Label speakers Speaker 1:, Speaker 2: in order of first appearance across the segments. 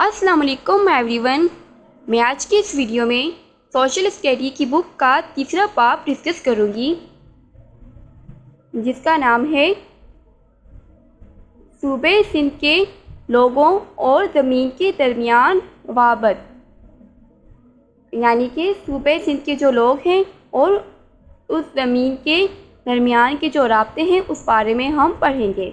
Speaker 1: अस्सलाम वालेकुम एवरीवन। मैं आज की इस वीडियो में सोशल स्टडी की बुक का तीसरा पार्ट डिस्कस करूंगी, जिसका नाम है सूबे सिंध के लोगों और ज़मीन के दरमियान वाबत, यानी कि सूबे सिंध के जो लोग हैं और उस ज़मीन के दरमियान के जो राब्ते हैं उस बारे में हम पढ़ेंगे।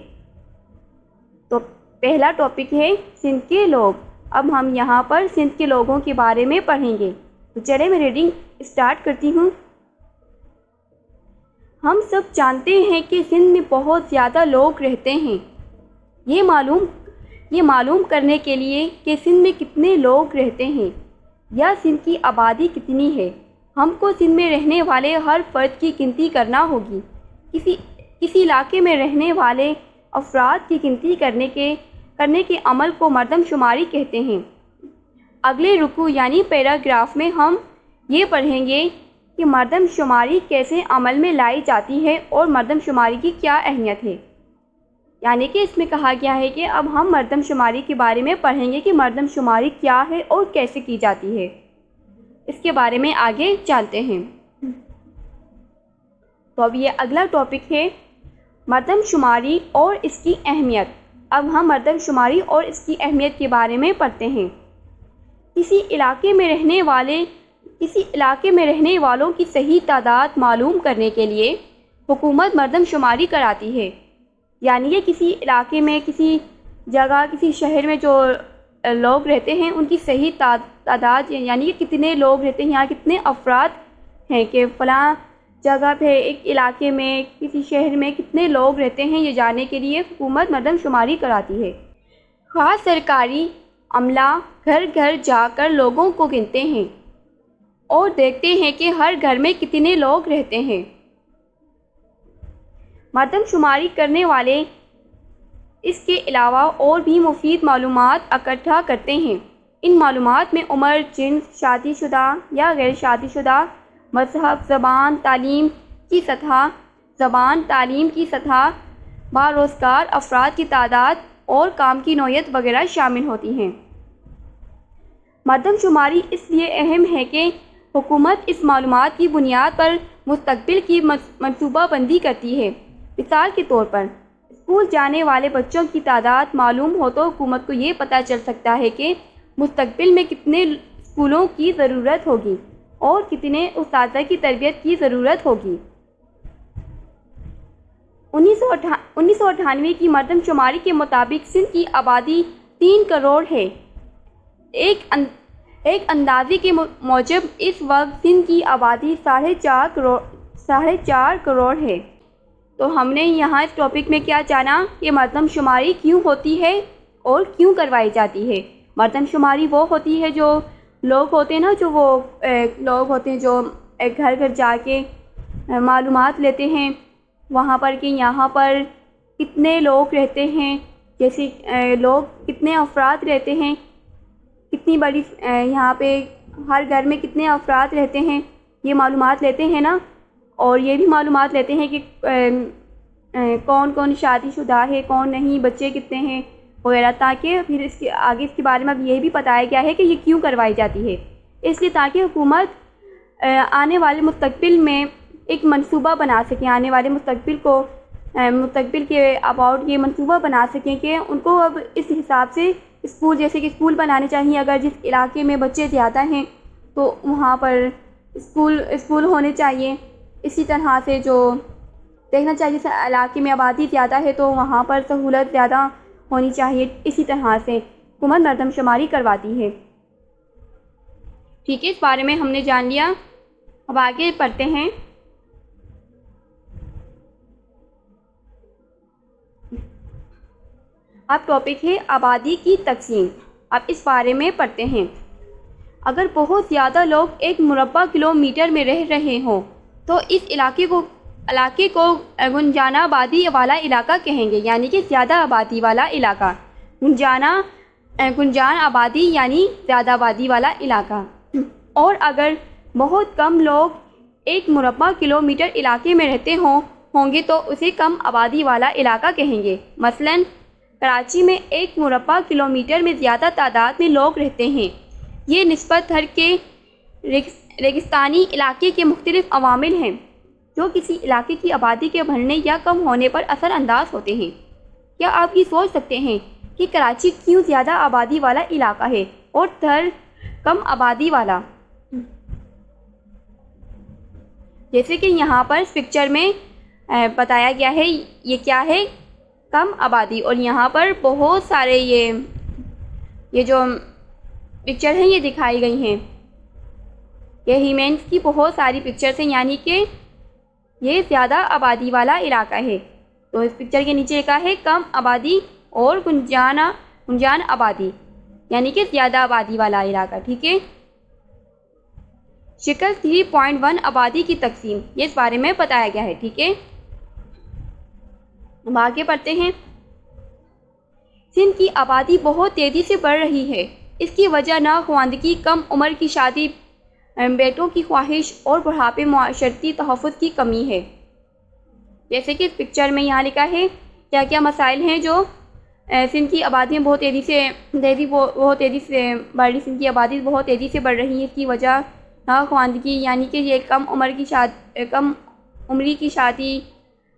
Speaker 1: तो पहला टॉपिक है सिंध के लोग। अब हम यहाँ पर सिंध के लोगों के बारे में पढ़ेंगे। तो चले मैं रीडिंग स्टार्ट करती हूँ। हम सब जानते हैं कि सिंध में बहुत ज़्यादा लोग रहते हैं। ये मालूम करने के लिए कि सिंध में कितने लोग रहते हैं या सिंध की आबादी कितनी है, हमको सिंध में रहने वाले हर फर्द की गिनती करना होगी। किसी इलाके में रहने वाले अफराद की गिनती करने के अमल को मरदमशुमारी कहते हैं। अगले रुकू यानी पैराग्राफ में हम ये पढ़ेंगे कि मरदमशुमारी कैसे अमल में लाई जाती है और मरदमशुमारी की क्या अहमियत है। यानी कि इसमें कहा गया है कि अब हम मरदमशुमारी के बारे में पढ़ेंगे कि मरदमशुमारी क्या है और कैसे की जाती है। इसके बारे में आगे जानते हैं। तो अब ये अगला टॉपिक है मरदमशुमारी और इसकी अहमियत। अब हम मरदमशुमारी और इसकी अहमियत के बारे में पढ़ते हैं। किसी इलाके में रहने वालों की सही तादाद मालूम करने के लिए हुकूमत मरदमशुमारी कराती है। यानी ये किसी इलाके में, किसी जगह, किसी शहर में जो लोग रहते हैं उनकी सही तादाद, यानी कि कितने लोग रहते हैं, यहाँ कितने अफराद हैं कि फ़लाँ जगह पे, एक इलाके में, किसी शहर में कितने लोग रहते हैं, ये जानने के लिए हुकूमत मरदमशुमारी कराती है। ख़ास सरकारी अमला घर घर जाकर लोगों को गिनते हैं और देखते हैं कि हर घर में कितने लोग रहते हैं। मरदमशुमारी करने वाले इसके अलावा और भी मुफीद मालूमात इकट्ठा करते हैं। इन मालूमात में उम्र, जिन्स, शादीशुदा या गैर शादीशुदा, मज़हब, ज़बान, तालीम की सतह, बारोज़गार अफराद की तादाद और काम की नौइयत वगैरह शामिल होती हैं। मरदमशुमारी इसलिए अहम है कि हुकूमत इस मालूमात की बुनियाद पर मुस्तकबिल की मनसूबाबंदी करती है। मिसाल के तौर पर स्कूल जाने वाले बच्चों की तादाद मालूम हो तो हुकूमत को ये पता चल सकता है कि मुस्तकबिल में कितने स्कूलों की ज़रूरत होगी और कितने उस्ताद की तरबियत की ज़रूरत होगी। 1998 की मरदमशुमारी के मुताबिक सिंध की आबादी 3 करोड़ है। एक अंदाजे के मूजब इस वक्त सिंध की आबादी 4.5 करोड़ है। तो हमने यहाँ इस टॉपिक में क्या जाना कि मरदमशुमारी क्यों होती है और क्यों करवाई जाती है। मरदमशुमारी वो होती है जो लोग होते हैं ना, लोग होते हैं जो घर घर जाके मालूमात लेते हैं वहाँ पर कि यहाँ पर कितने लोग रहते हैं, जैसे लोग कितने अफराद रहते हैं, कितनी बड़ी यहाँ पे हर घर में कितने अफराद रहते हैं, ये मालूमात लेते हैं ना। और ये भी मालूमात लेते हैं कि कौन कौन शादीशुदा है, कौन नहीं, बच्चे कितने हैं वगैरह, ताकि फिर इसके बारे में अब ये भी बताया गया है कि ये क्यों करवाई जाती है। इसलिए ताकि हुकूमत आने वाले मुस्तकबिल में एक मंसूबा बना सकें, आने वाले मुस्तकबिल के अबाउट ये मंसूबा बना सकें कि उनको अब इस हिसाब से स्कूल बनाने चाहिए। अगर जिस इलाके में बच्चे ज़्यादा हैं तो वहाँ पर स्कूल होने चाहिए। इसी तरह से जो देखना चाहिए, जैसे इलाके में आबादी ज़्यादा है तो वहाँ पर सहूलत ज़्यादा होनी चाहिए। इसी तरह से हुकूमत मरदमशुमारी करवाती है। ठीक है, इस बारे में हमने जान लिया। अब आगे पढ़ते हैं। अब टॉपिक है आबादी की तकसीम। अब इस बारे में पढ़ते हैं। अगर बहुत ज़्यादा लोग एक मुरब्बा किलोमीटर में रह रहे हों तो इस इलाके को गुंजाना आबादी वाला इलाका कहेंगे, यानी कि ज़्यादा आबादी वाला इलाका। गुंजान आबादी यानी ज़्यादा आबादी वाला इलाका। और अगर बहुत कम लोग एक मुरब्बा किलोमीटर इलाके में रहते होंगे तो उसे कम आबादी वाला इलाका कहेंगे। मसलन कराची में 1 मुरब्बा किलोमीटर में ज़्यादा तादाद में लोग रहते हैं। ये निस्बत धर के रेगिस्तानी इलाके के मुख्तलिफ अवामिल हैं जो किसी इलाके की आबादी के बढ़ने या कम होने पर असरअंदाज होते हैं। क्या आप ये सोच सकते हैं कि कराची क्यों ज़्यादा आबादी वाला इलाका है और धर कम आबादी वाला? जैसे कि यहाँ पर इस पिक्चर में बताया गया है, ये क्या है? कम आबादी। और यहाँ पर बहुत सारे ये जो पिक्चर हैं ये दिखाई गई हैं, ये ह्यूमन्स की बहुत सारी पिक्चर्स हैं, यानी कि ये ज़्यादा आबादी वाला इलाका है। तो इस पिक्चर के नीचे लिखा है कम आबादी और गुंजान आबादी, यानी कि ज़्यादा आबादी वाला इलाका। ठीक है। शिकल 3.1 आबादी की तकसीम, ये इस बारे में बताया गया है। ठीक है। हम आगे पढ़ते हैं। सिंध की आबादी बहुत तेज़ी से बढ़ रही है। इसकी वजह नाख्वानदगी, कम उम्र की शादी, बेटों की ख्वाहिश और बुढ़ापे माशरती तहफ़्फ़ुज़ की कमी है। जैसे कि इस पिक्चर में यहाँ लिखा है क्या क्या मसाइल हैं जो सिंध की आबादी में बहुत तेज़ी से बढ़ रही, सिंध की आबादी बहुत तेज़ी से बढ़ रही है। इसकी वजह नाख्वानदगी, यानी कि ये कम उम्री की शादी,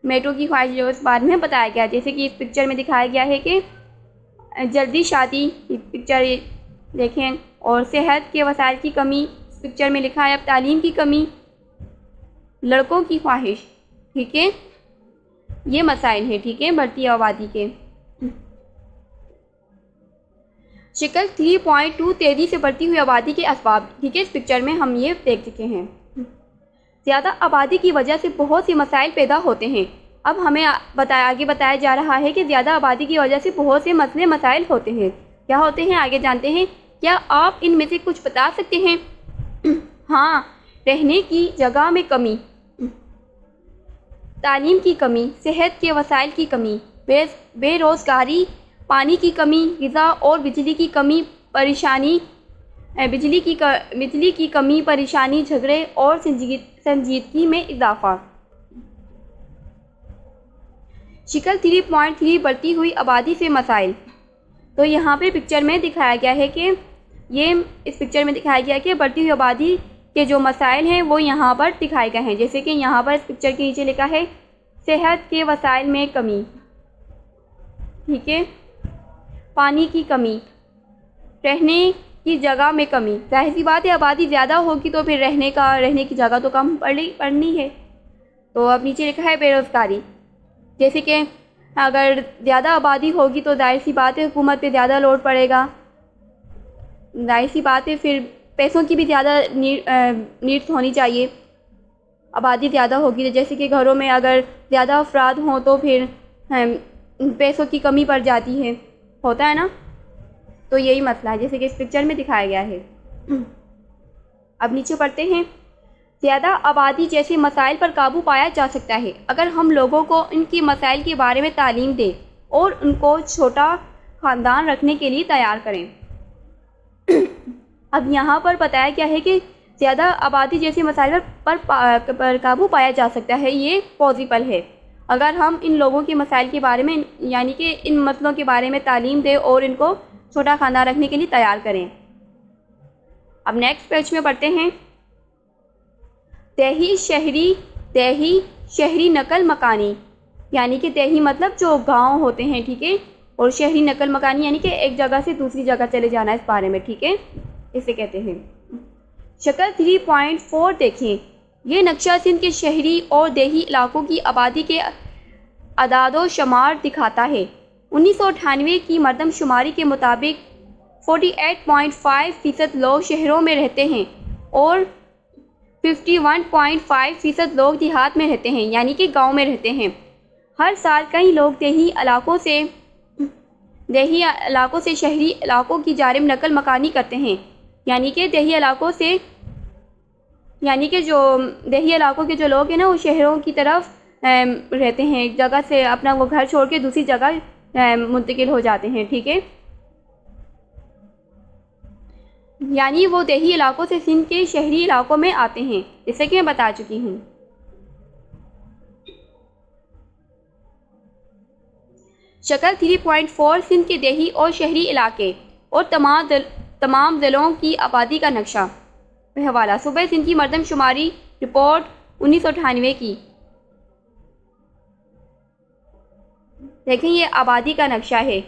Speaker 1: बेटों की ख्वाहिश, जो इस बारे में बताया गया। जैसे कि इस पिक्चर में दिखाया गया है कि जल्दी शादी, पिक्चर देखें, और सेहत के वसाइल की कमी, इस पिक्चर में लिखा है। अब तालीम की कमी, लड़कों की ख्वाहिश। ठीक है, ये मसाइल हैं। ठीक है, बढ़ती आबादी के। शिकल 3.2 तेज़ी से बढ़ती हुई आबादी के असबाब। ठीक है, इस पिक्चर में हम ये देख चुके हैं। ज़्यादा आबादी की वजह से बहुत सी मसाइल पैदा होते हैं। अब हमें आगे बताया जा रहा है कि ज़्यादा आबादी की वजह से बहुत से मसाइल होते हैं। क्या होते हैं, आगे जानते हैं। क्या आप इनमें से कुछ बता सकते हैं? हाँ, रहने की जगह में कमी, तालीम की कमी, सेहत के वसाइल की कमी, बेरोज़गारी, पानी की कमी, ग़िज़ा और बिजली की कमी, परेशानी, झगड़े और संजीदगी में इजाफ़ा। शिकल 3.3 बढ़ती हुई आबादी से मसाइल। तो यहाँ पे पिक्चर में दिखाया गया है कि इस पिक्चर में दिखाया गया है कि बढ़ती हुई आबादी के जो मसाइल हैं वो यहाँ पर दिखाए गए हैं। जैसे कि यहाँ पर इस पिक्चर के नीचे लिखा है सेहत के वसाइल में कमी। ठीक है, पानी की कमी, रहने की जगह में कमी। जाहिर सी बात है, आबादी ज़्यादा होगी तो फिर रहने की जगह तो कम पड़नी है। तो अब नीचे लिखा है बेरोज़गारी। जैसे कि अगर ज़्यादा आबादी होगी तो जाहिर सी बात है हुकूमत पे ज़्यादा लोड पड़ेगा। जाहिर सी बात है फिर पैसों की भी ज़्यादा नीड्स होनी चाहिए। आबादी ज़्यादा होगी तो जैसे कि घरों में अगर ज़्यादा अफराद हों तो फिर पैसों की कमी पड़ जाती है, होता है ना। तो यही मसला है जैसे कि इस पिक्चर में दिखाया गया है। अब नीचे पढ़ते हैं। ज़्यादा आबादी जैसे मसाइल पर काबू पाया जा सकता है अगर हम लोगों को इनकी मसाइल के बारे में तालीम दें और उनको छोटा ख़ानदान रखने के लिए तैयार करें। अब यहाँ पर बताया गया है कि ज़्यादा आबादी जैसे मसाइल पर काबू पाया जा सकता है, ये पॉसिबल है अगर हम इन लोगों के मसाइल के बारे में, यानी कि इन मसलों के बारे में तालीम दें और इनको छोटा ख़ानदान रखने के लिए तैयार करें। अब नेक्स्ट पेज में पढ़ते हैं। देही शहरी नकल मकानी, यानी कि देही मतलब जो गांव होते हैं। ठीक है, और शहरी नकल मकानी यानी कि एक जगह से दूसरी जगह चले जाना, इस बारे में। ठीक है, इसे कहते हैं। शक्ल 3.4 देखें। ये नक्शा सिंध के शहरी और देही इलाकों की आबादी के अदादो शुमार दिखाता है। 1998 की मरदमशुमारी के मुताबिक 48.5% लोग शहरों में रहते हैं और 51.5% लोग देहात में रहते हैं, यानी कि गांव में रहते हैं। हर साल कई लोग देही इलाकों से शहरी इलाकों की जारिम नकल मकानी करते हैं, यानी कि देही इलाकों के जो लोग हैं ना वो शहरों की तरफ रहते हैं, एक जगह से अपना वो घर छोड़ के दूसरी जगह मुंतकिल हो जाते हैं। ठीक है, यानी वो देही इलाकों से सिंध के शहरी इलाकों में आते हैं, जैसे कि मैं बता चुकी हूँ। शक्ल 3.4 सिंध के देही और शहरी इलाके और तमाम ज़िलों की आबादी का नक्शा। हवाला सूबे सिंध की मरदमशुमारी रिपोर्ट 1998 की। देखें, ये आबादी का नक्शा है।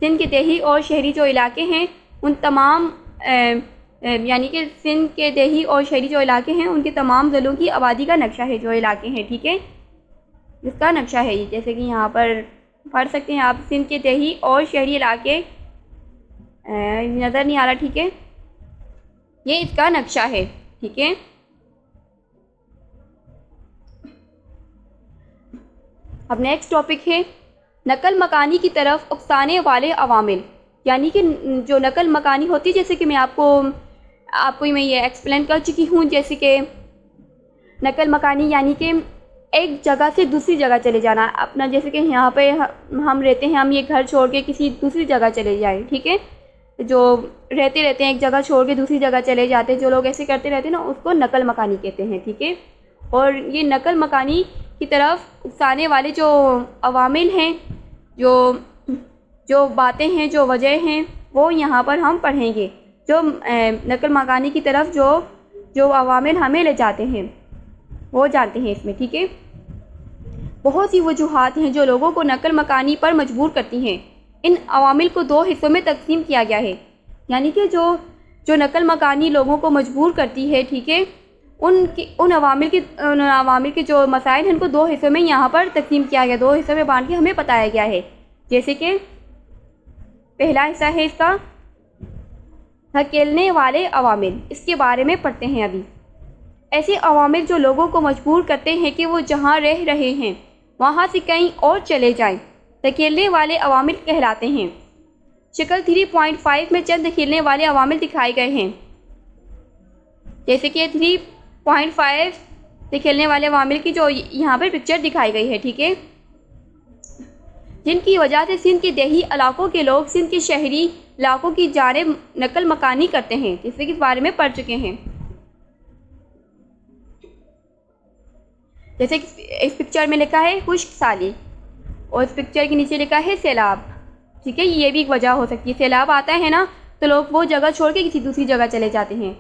Speaker 1: सिंध के देही और शहरी जो इलाके हैं उन तमाम यानी कि सिंध के देही और शहरी जो इलाके हैं उनके तमाम ज़िलों की आबादी का नक्शा है, जो इलाके हैं, ठीक है, इसका नक्शा है ये। जैसे कि यहाँ पर पढ़ सकते हैं आप, सिंध के देही और शहरी इलाके, नज़र नहीं आ रहा, ठीक है, ये इसका नक्शा है, ठीक है। अब नेक्स्ट टॉपिक है नकल मकानी की तरफ उकसाने वाले अवामिल। यानी कि जो नकल मकानी होती है, जैसे कि मैं आपको मैं ये एक्सप्लेन कर चुकी हूँ, जैसे कि नकल मकानी यानी कि एक जगह से दूसरी जगह चले जाना अपना। जैसे कि यहाँ पे हम रहते हैं, हम ये घर छोड़ के किसी दूसरी जगह चले जाए, ठीक है, जो रहते हैं एक जगह छोड़ के दूसरी जगह चले जाते हैं, जो लोग ऐसे करते रहते हैं ना, उसको नकल मकानी कहते हैं, ठीक है। और ये नकल मकानी की तरफ उकसाने वाले जो अवामिल हैं, जो बातें हैं, जो वजह हैं, वो यहाँ पर हम पढ़ेंगे। जो नकल मकानी की तरफ जो अवामिल हमें ले जाते हैं वो जानते हैं इसमें, ठीक है। बहुत सी वजूहात हैं जो लोगों को नकल मकानी पर मजबूर करती हैं। इन अवामिल को 2 हिस्सों में तकसीम किया गया है। यानी कि जो नकल मकानी लोगों को मजबूर करती है, ठीक है, उन अवामिल के जो मसाइल हैं उनको 2 हिस्सों में यहाँ पर तकसीम किया गया, 2 हिस्सों में बांट के हमें बताया गया है। जैसे कि पहला हिस्सा है इसका धकेलने वाले अवामिल, इसके बारे में पढ़ते हैं अभी। ऐसे अवामिल जो लोगों को मजबूर करते हैं कि वो जहाँ रह रहे हैं वहाँ से कहीं और चले जाएं, धकेलने वाले अवामिल कहलाते हैं। शक्ल 3.5 में चंद धकेलने वाले अवामिल दिखाए गए हैं। जैसे कि 3.5 धकेलने वाले अवामिल की जो यहाँ पर पिक्चर दिखाई गई है, ठीक है, जिनकी वजह से सिंध के देही इलाकों के लोग सिंध के शहरी इलाकों की जानिब नकल मकानी करते हैं, जिससे कि इस बारे में पढ़ चुके हैं। जैसे इस पिक्चर में लिखा है खुश्क साली और इस पिक्चर के नीचे लिखा है सैलाब, ठीक है, ये भी एक वजह हो सकती है। सैलाब आता है ना, तो लोग वो जगह छोड़ के किसी दूसरी जगह चले जाते हैं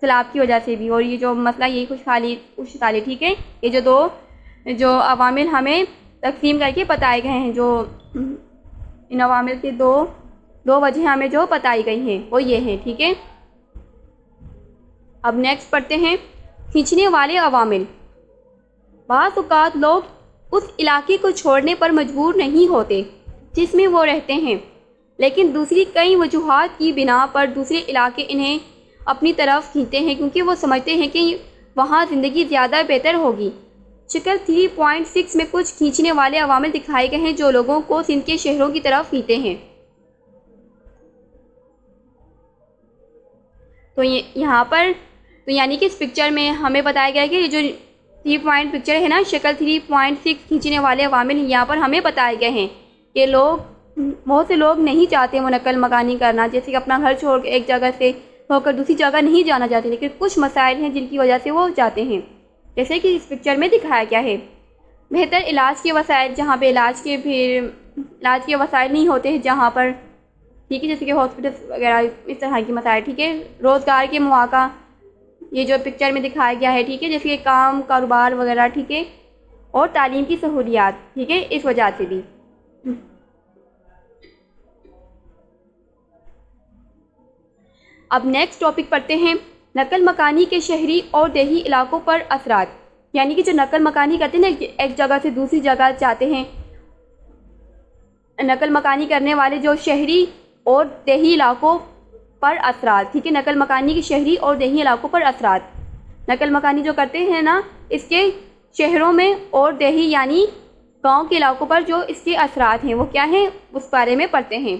Speaker 1: सैलाब की वजह से भी। और ये जो मसला ये खुश्क साली, ठीक है, ये जो अवामिल हमें तकसीम करके बताए गए हैं, जो इन अवामिल के दो वजह हमें जो बताई गई हैं वो ये हैं, ठीक है। अब नेक्स्ट पढ़ते हैं खींचने वाले अवामिल। बाज़ औक़ात लोग उस इलाके को छोड़ने पर मजबूर नहीं होते जिसमें वो रहते हैं, लेकिन दूसरी कई वजूहात की बिना पर दूसरे इलाके इन्हें अपनी तरफ खींचते हैं क्योंकि वो समझते हैं कि वहाँ ज़िंदगी ज़्यादा बेहतर होगी। शक्ल 3.6 में कुछ खींचने वाले अवामिल दिखाए गए हैं जो लोगों को सिंध के शहरों की तरफ खींचते हैं। तो यहाँ पर तो यानी कि इस पिक्चर में हमें बताया गया है कि ये जो 3 पॉइंट पिक्चर है ना, शक्ल 3.6 खींचने वाले अवामिल यहाँ पर हमें बताए गए हैं कि बहुत से लोग नहीं चाहते वो नकल मकानी करना, जैसे कि अपना घर छोड़ के एक जगह से होकर दूसरी जगह नहीं जाना चाहते, लेकिन कुछ मसाइल हैं जिनकी वजह से वो जाते हैं, जैसे कि इस पिक्चर में दिखाया गया है। बेहतर इलाज के वसाइल, जहाँ पे इलाज के वसाइल नहीं होते हैं जहाँ पर, ठीक है, जैसे कि हॉस्पिटल वगैरह इस तरह की मसाइल, ठीक है, रोज़गार के मौका, ये जो पिक्चर में दिखाया गया है, ठीक है, जैसे कि काम कारोबार वगैरह, ठीक है, और तालीम की सहूलियात, ठीक है, इस वजह से भी। अब नेक्स्ट टॉपिक पढ़ते हैं नकल मकानी के शहरी और देही इलाकों पर असरात। यानी कि जो नकल मकानी करते हैं ना, एक जगह से दूसरी जगह जाते हैं, नकल मकानी करने वाले जो शहरी और देही इलाकों पर असरात, ठीक है, नकल मकानी के शहरी और देही इलाकों पर असरात। नकल मकानी जो करते हैं ना, इसके शहरों में और देही यानी गांव के इलाकों पर जो इसके असरात हैं वो क्या हैं, उस बारे में पढ़ते हैं।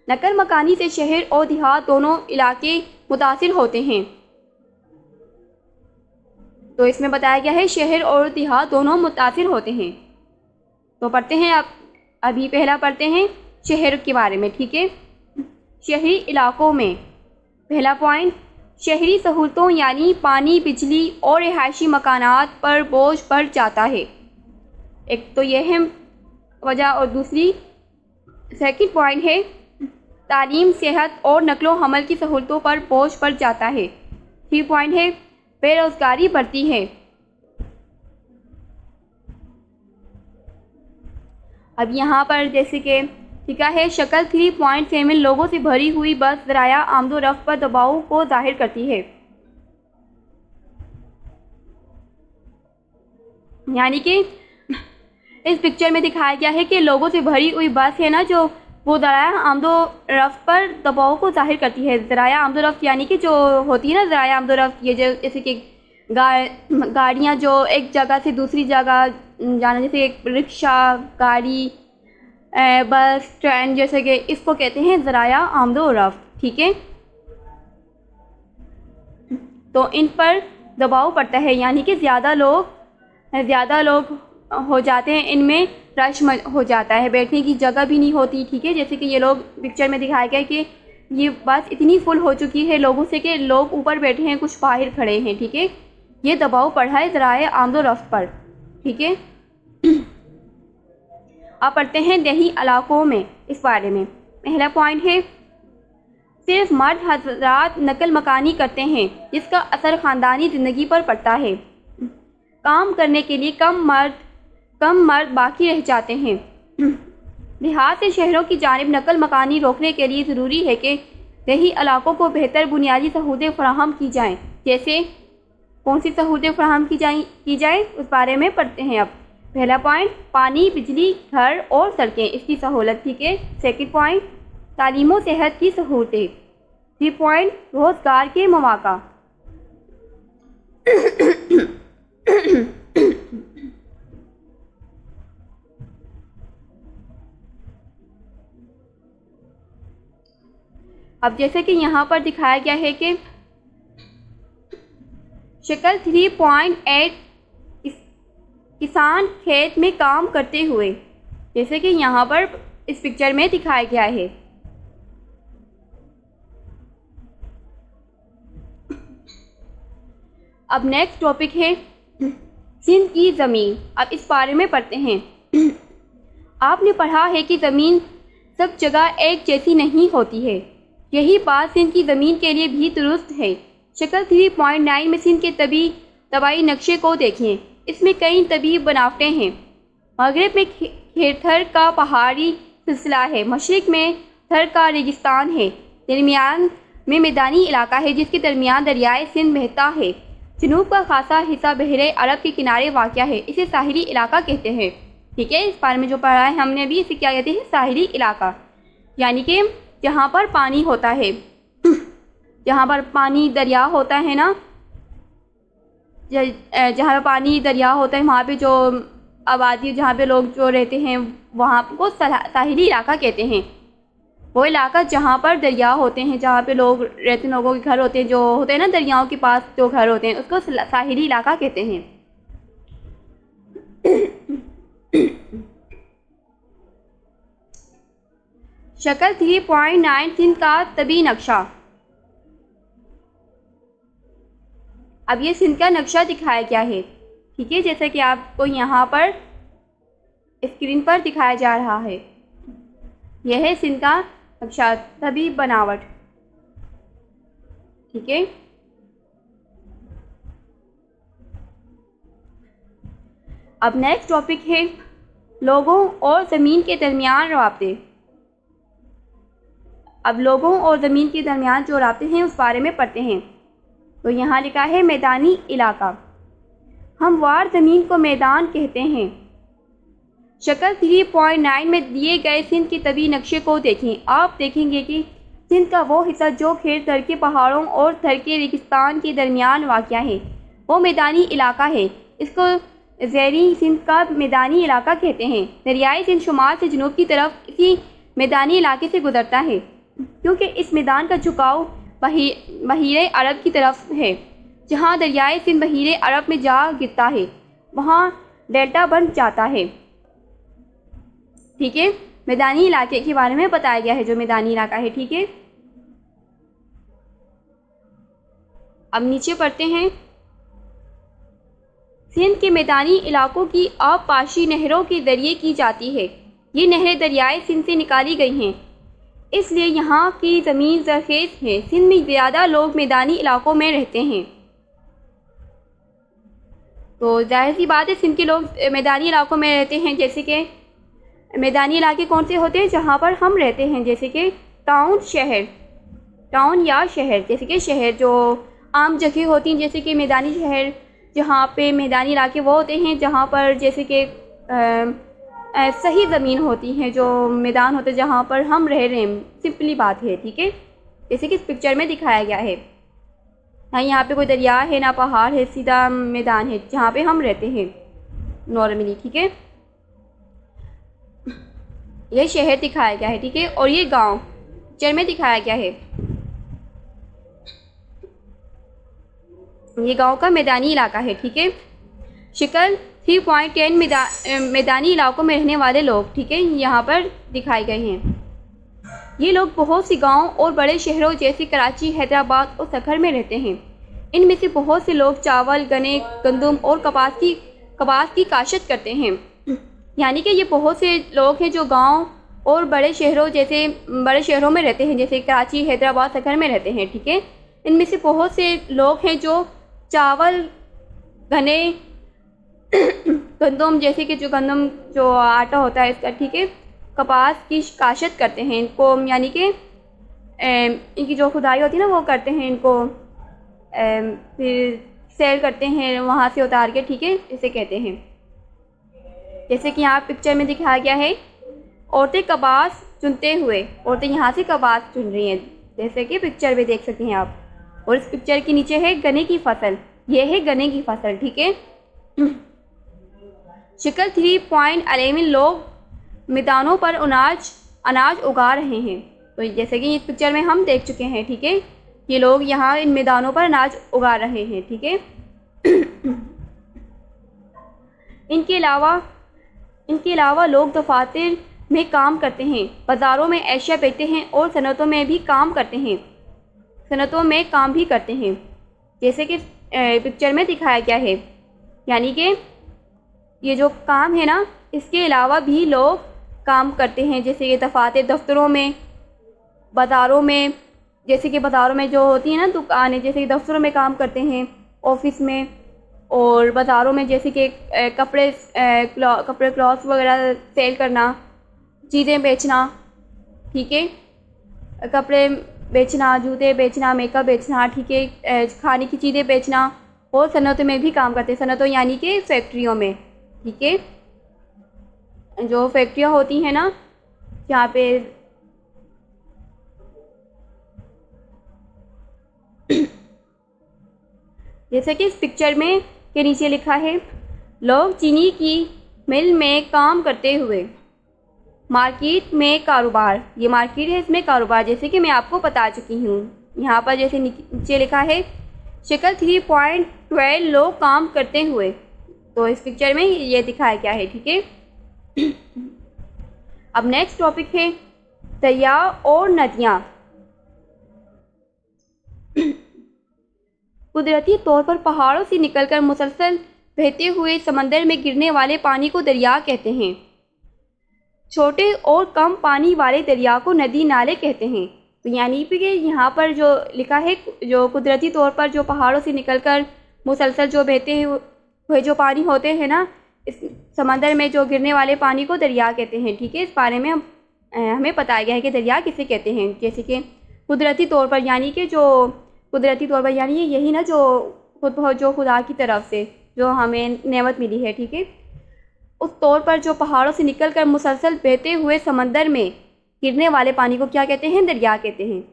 Speaker 1: नकल मकानी से शहर और देहात दोनों इलाके मुतासिर होते हैं। तो इसमें बताया गया है शहर और देहात दोनों मुतासिर होते हैं। तो पढ़ते हैं आप, अभी पहला पढ़ते हैं शहर के बारे में, ठीक है। शहरी इलाकों में पहला पॉइंट, शहरी सहूलतों यानी पानी, बिजली और रिहायशी मकानात पर बोझ बढ़ जाता है। एक तो यह है वजह, और दूसरी सेकंड पॉइंट है तालीम, सेहत और नकलो हमल की सहूलतों पर बोझ पड़ जाता है। 3 पॉइंट है बेरोज़गारी बढ़ती है। अब यहाँ पर जैसे कि लिखा है शक्ल 3.7 लोगों से भरी हुई बस ज़राया आमदोरफ्त पर दबाव को जाहिर करती है। यानी कि इस पिक्चर में दिखाया गया है कि लोगों से भरी हुई बस है ना, जो वो ज़राया आमदोरफ्त पर दबाव को जाहिर करती है। ज़राया आमदोरफ्त यानी कि जो होती है ना ज़राया आमदोरफ्त, ये जो जैसे कि गाड़ियाँ जो एक जगह से दूसरी जगह जाना, जैसे एक रिक्शा, गाड़ी, बस, ट्रेन, जैसे कि इसको कहते हैं ज़राया आमदोरफ्त। ठीक है, तो इन पर दबाव पड़ता है, यानी कि ज़्यादा लोग हो जाते हैं, इनमें रश हो जाता है, बैठने की जगह भी नहीं होती। ठीक है, जैसे कि ये लोग पिक्चर में दिखाया गया कि ये बस इतनी फुल हो चुकी है लोगों से कि लोग ऊपर बैठे हैं, कुछ बाहर खड़े हैं। ठीक है, ये दबाव पड़ा है ज़राया आमदोरफ्त पर। ठीक है, अब पढ़ते हैं देही इलाकों में इस बारे में। पहला पॉइंट है सिर्फ मर्द हज़रात नकल मकानी करते हैं, जिसका असर ख़ानदानी ज़िंदगी पर पड़ता है। काम करने के लिए कम मर्द बाकी रह जाते हैं। देहात से शहरों की जानिब नकल मकानी रोकने के लिए ज़रूरी है कि देही इलाकों को बेहतर बुनियादी सहूलतें फराहम की जाएँ। जैसे कौन सी सहूलतें फराहम की जाए उस बारे में पढ़ते हैं। अब पहला पॉइंट पानी, बिजली, घर और सड़कें, इसकी सहूलत। ठीक है, सेकंड पॉइंट तालीम और सेहत की सहूलतें। 3 पॉइंट रोज़गार के मौक़ा। अब जैसे कि यहाँ पर दिखाया गया है कि शक्ल 3.8 किसान खेत में काम करते हुए, जैसे कि यहाँ पर इस पिक्चर में दिखाया गया है। अब नेक्स्ट टॉपिक है सिंध की ज़मीन। अब इस बारे में पढ़ते हैं। आपने पढ़ा है कि ज़मीन सब जगह एक जैसी नहीं होती है। यही बात सिंध की ज़मीन के लिए भी दुरुस्त है। शक्ल 3.9 में सिंध के तबाई नक्शे को देखें। इसमें कई तबी बनावटें हैं। मगरब में थर का पहाड़ी सिलसिला है, मशरिक में थर का रेगिस्तान है, दरमियान में मैदानी इलाका है जिसके दरमियान दरियाए सिंध बहता है। जनूब का खासा हिस्सा बहरे अरब के किनारे वाक़या है, इसे साहिली इलाका कहते हैं। ठीक है, इस बारे में जो पढ़ा है हमने अभी, इसे क्या कहते हैं? साहिली इलाका, यानी कि जहाँ पर पानी होता है, जहाँ पर पानी दरिया होता है ना, जहाँ पर पानी दरिया होता है वहाँ पे जो आबादी, जहाँ पे लोग जो रहते हैं वहाँ को साहिली इलाका कहते हैं। वो इलाका जहाँ पर दरिया होते हैं, जहाँ पे लोग रहते हैं, लोगों के घर होते हैं, जो होते हैं ना दरियाओं के पास जो घर होते हैं, उसको साहिली इलाका कहते हैं। शक्ल 3.9 सिंध का तबी नक्शा। अब ये सिंध का नक्शा दिखाया गया है। ठीक है, जैसे कि आपको यहाँ पर स्क्रीन पर दिखाया जा रहा है, यह है सिंध का नक्शा, तबी बनावट। ठीक है, अब नेक्स्ट टॉपिक है लोगों और ज़मीन के दरमियान राब्ते। अब लोगों और ज़मीन के दरमियान जो राब्ते हैं उस बारे में पढ़ते हैं। तो यहाँ लिखा है मैदानी इलाका। हमवार ज़मीन को मैदान कहते हैं। शक्ल 3.9 में दिए गए सिंध के तबी नक्शे को देखें। आप देखेंगे कि सिंध का वो हिस्सा जो खेर थर के पहाड़ों और थर के रेगिस्तान के दरमियान वाक़या है वो मैदानी इलाका है। इसको ज़ेरी सिंध का मैदानी इलाका कहते हैं। दरियाई सिंध शुमाल से जनूब की तरफ इसी मैदानी इलाके से गुजरता है, क्योंकि इस मैदान का झुकाव बहीरे अरब की तरफ है। जहाँ दरियाए सिंध बहीरे अरब में जा गिरता है वहाँ डेल्टा बन जाता है। ठीक है, मैदानी इलाके के बारे में बताया गया है, जो मैदानी इलाका है। ठीक है, अब नीचे पढ़ते हैं। सिंध के मैदानी इलाकों की आबपाशी नहरों के ज़रिए की जाती है। ये नहरें दरियाए सिंध से निकाली गई हैं, इसलिए यहाँ की ज़मीन ज़रख़ेज़ है। सिंध में ज़्यादा लोग मैदानी इलाकों में रहते हैं, तो जाहिर सी बात है सिंध के लोग मैदानी इलाकों में रहते हैं। जैसे कि मैदानी इलाके कौन से होते हैं? जहाँ पर हम रहते हैं, जैसे कि टाउन, शहर, टाउन या शहर। जैसे कि शहर जो आम जगह होती हैं, जैसे कि मैदानी शहर, जहाँ पे मैदानी इलाके वो होते हैं जहाँ पर जैसे कि सही ज़मीन होती है, जो मैदान होते हैं जहाँ पर हम रह रहे हैं। सिंपली बात है, ठीक है, जैसे कि इस पिक्चर में दिखाया गया है। हाँ, यहाँ पे कोई दरिया है ना पहाड़ है, सीधा मैदान है जहाँ पे हम रहते हैं नॉर्मली, ठीक है। ये शहर दिखाया गया है, ठीक है, और ये गांव पिक्चर में दिखाया गया है। ये गांव का मैदानी इलाका है, ठीक है। शिकल 3.10 मैदानी इलाकों में रहने वाले लोग, ठीक है, यहाँ पर दिखाए गए हैं। ये लोग बहुत सी गांव और बड़े शहरों जैसे कराची, हैदराबाद और सखर में रहते हैं। इनमें से बहुत से लोग चावल, गन्ने, गंदम और कपास की काश्त करते हैं। यानी कि ये बहुत से लोग हैं जो गांव और बड़े शहरों में रहते हैं, जैसे कराची, हैदराबाद, सखर में रहते हैं, ठीक है। इनमें से बहुत से लोग हैं जो चावल, गन्ने, गंदम, जैसे कि जो गंदम जो आटा होता है इसका, ठीक है, कपास की काश्त करते हैं। इनको यानी कि इनकी जो खुदाई होती है ना वो करते हैं, इनको फिर सेल करते हैं वहाँ से उतार के, ठीक है, इसे कहते हैं। जैसे कि यहाँ पिक्चर में दिखाया गया है, औरतें कपास चुनते हुए, औरतें यहाँ से कपास चुन रही हैं, जैसे कि पिक्चर में देख सकते हैं आप। और इस पिक्चर के नीचे है गन्ने की फसल, ये है गन्ने की फसल, ठीक है। शिकल 3.11 लोग मैदानों पर अनाज उगा रहे हैं। तो जैसे कि इस पिक्चर में हम देख चुके हैं, ठीक है, ये लोग यहाँ इन मैदानों पर अनाज उगा रहे हैं, ठीक है। इनके अलावा लोग दफातर में काम करते हैं, बाज़ारों में एशिया बेचते हैं और सनतों में भी काम भी करते हैं, जैसे कि पिक्चर में दिखाया गया है। यानी कि ये जो काम है ना, इसके अलावा भी लोग काम करते हैं, जैसे कि दफातर, दफ्तरों में, बाज़ारों में, जैसे कि बाज़ारों में जो होती है ना दुकानें, जैसे कि दफ्तरों में काम करते हैं, ऑफिस में, और बाज़ारों में जैसे कि कपड़े क्लॉथ वगैरह सेल करना, चीज़ें बेचना, ठीक है, कपड़े बेचना, जूते बेचना, मेकअप बेचना, ठीक है, खाने की चीज़ें बेचना। और सनतों में भी काम करते हैं, सनतों यानी कि फैक्ट्रियों में, ठीक है, जो फैक्ट्रियाँ होती हैं ना जहाँ पे जैसे कि इस पिक्चर में के नीचे लिखा है, लोग चीनी की मिल में काम करते हुए मार्केट में कारोबार, ये मार्केट है, इसमें कारोबार, जैसे कि मैं आपको बता चुकी हूँ। यहाँ पर जैसे नीचे लिखा है, शिकल 3.12 लोग काम करते हुए, तो इस पिक्चर में ये दिखाया गया है, ठीक है। अब नेक्स्ट टॉपिक है दरिया और नदियाँ। कुदरती तौर पर पहाड़ों से निकलकर मुसलसल बहते हुए समंदर में गिरने वाले पानी को दरिया कहते हैं। छोटे और कम पानी वाले दरिया को नदी नाले कहते हैं। तो यानी कि यहाँ पर जो लिखा है, जो कुदरती तौर पर जो पहाड़ों से निकलकर मुसलसल जो बहते हुए जो पानी होते हैं ना, इस समंदर में जो गिरने वाले पानी को दरिया कहते हैं, ठीक है। इस बारे में हमें बताया गया है कि दरिया किसे कहते हैं। जैसे कि कुदरती तौर पर, यानी कि जो कुदरती तौर पर यानी यही ना जो खुदा की तरफ से जो हमें नेमत मिली है, ठीक है, उस तौर पर जो पहाड़ों से निकलकर मुसलसल बहते हुए समंदर में गिरने वाले पानी को क्या कहते हैं? दरिया कहते हैं।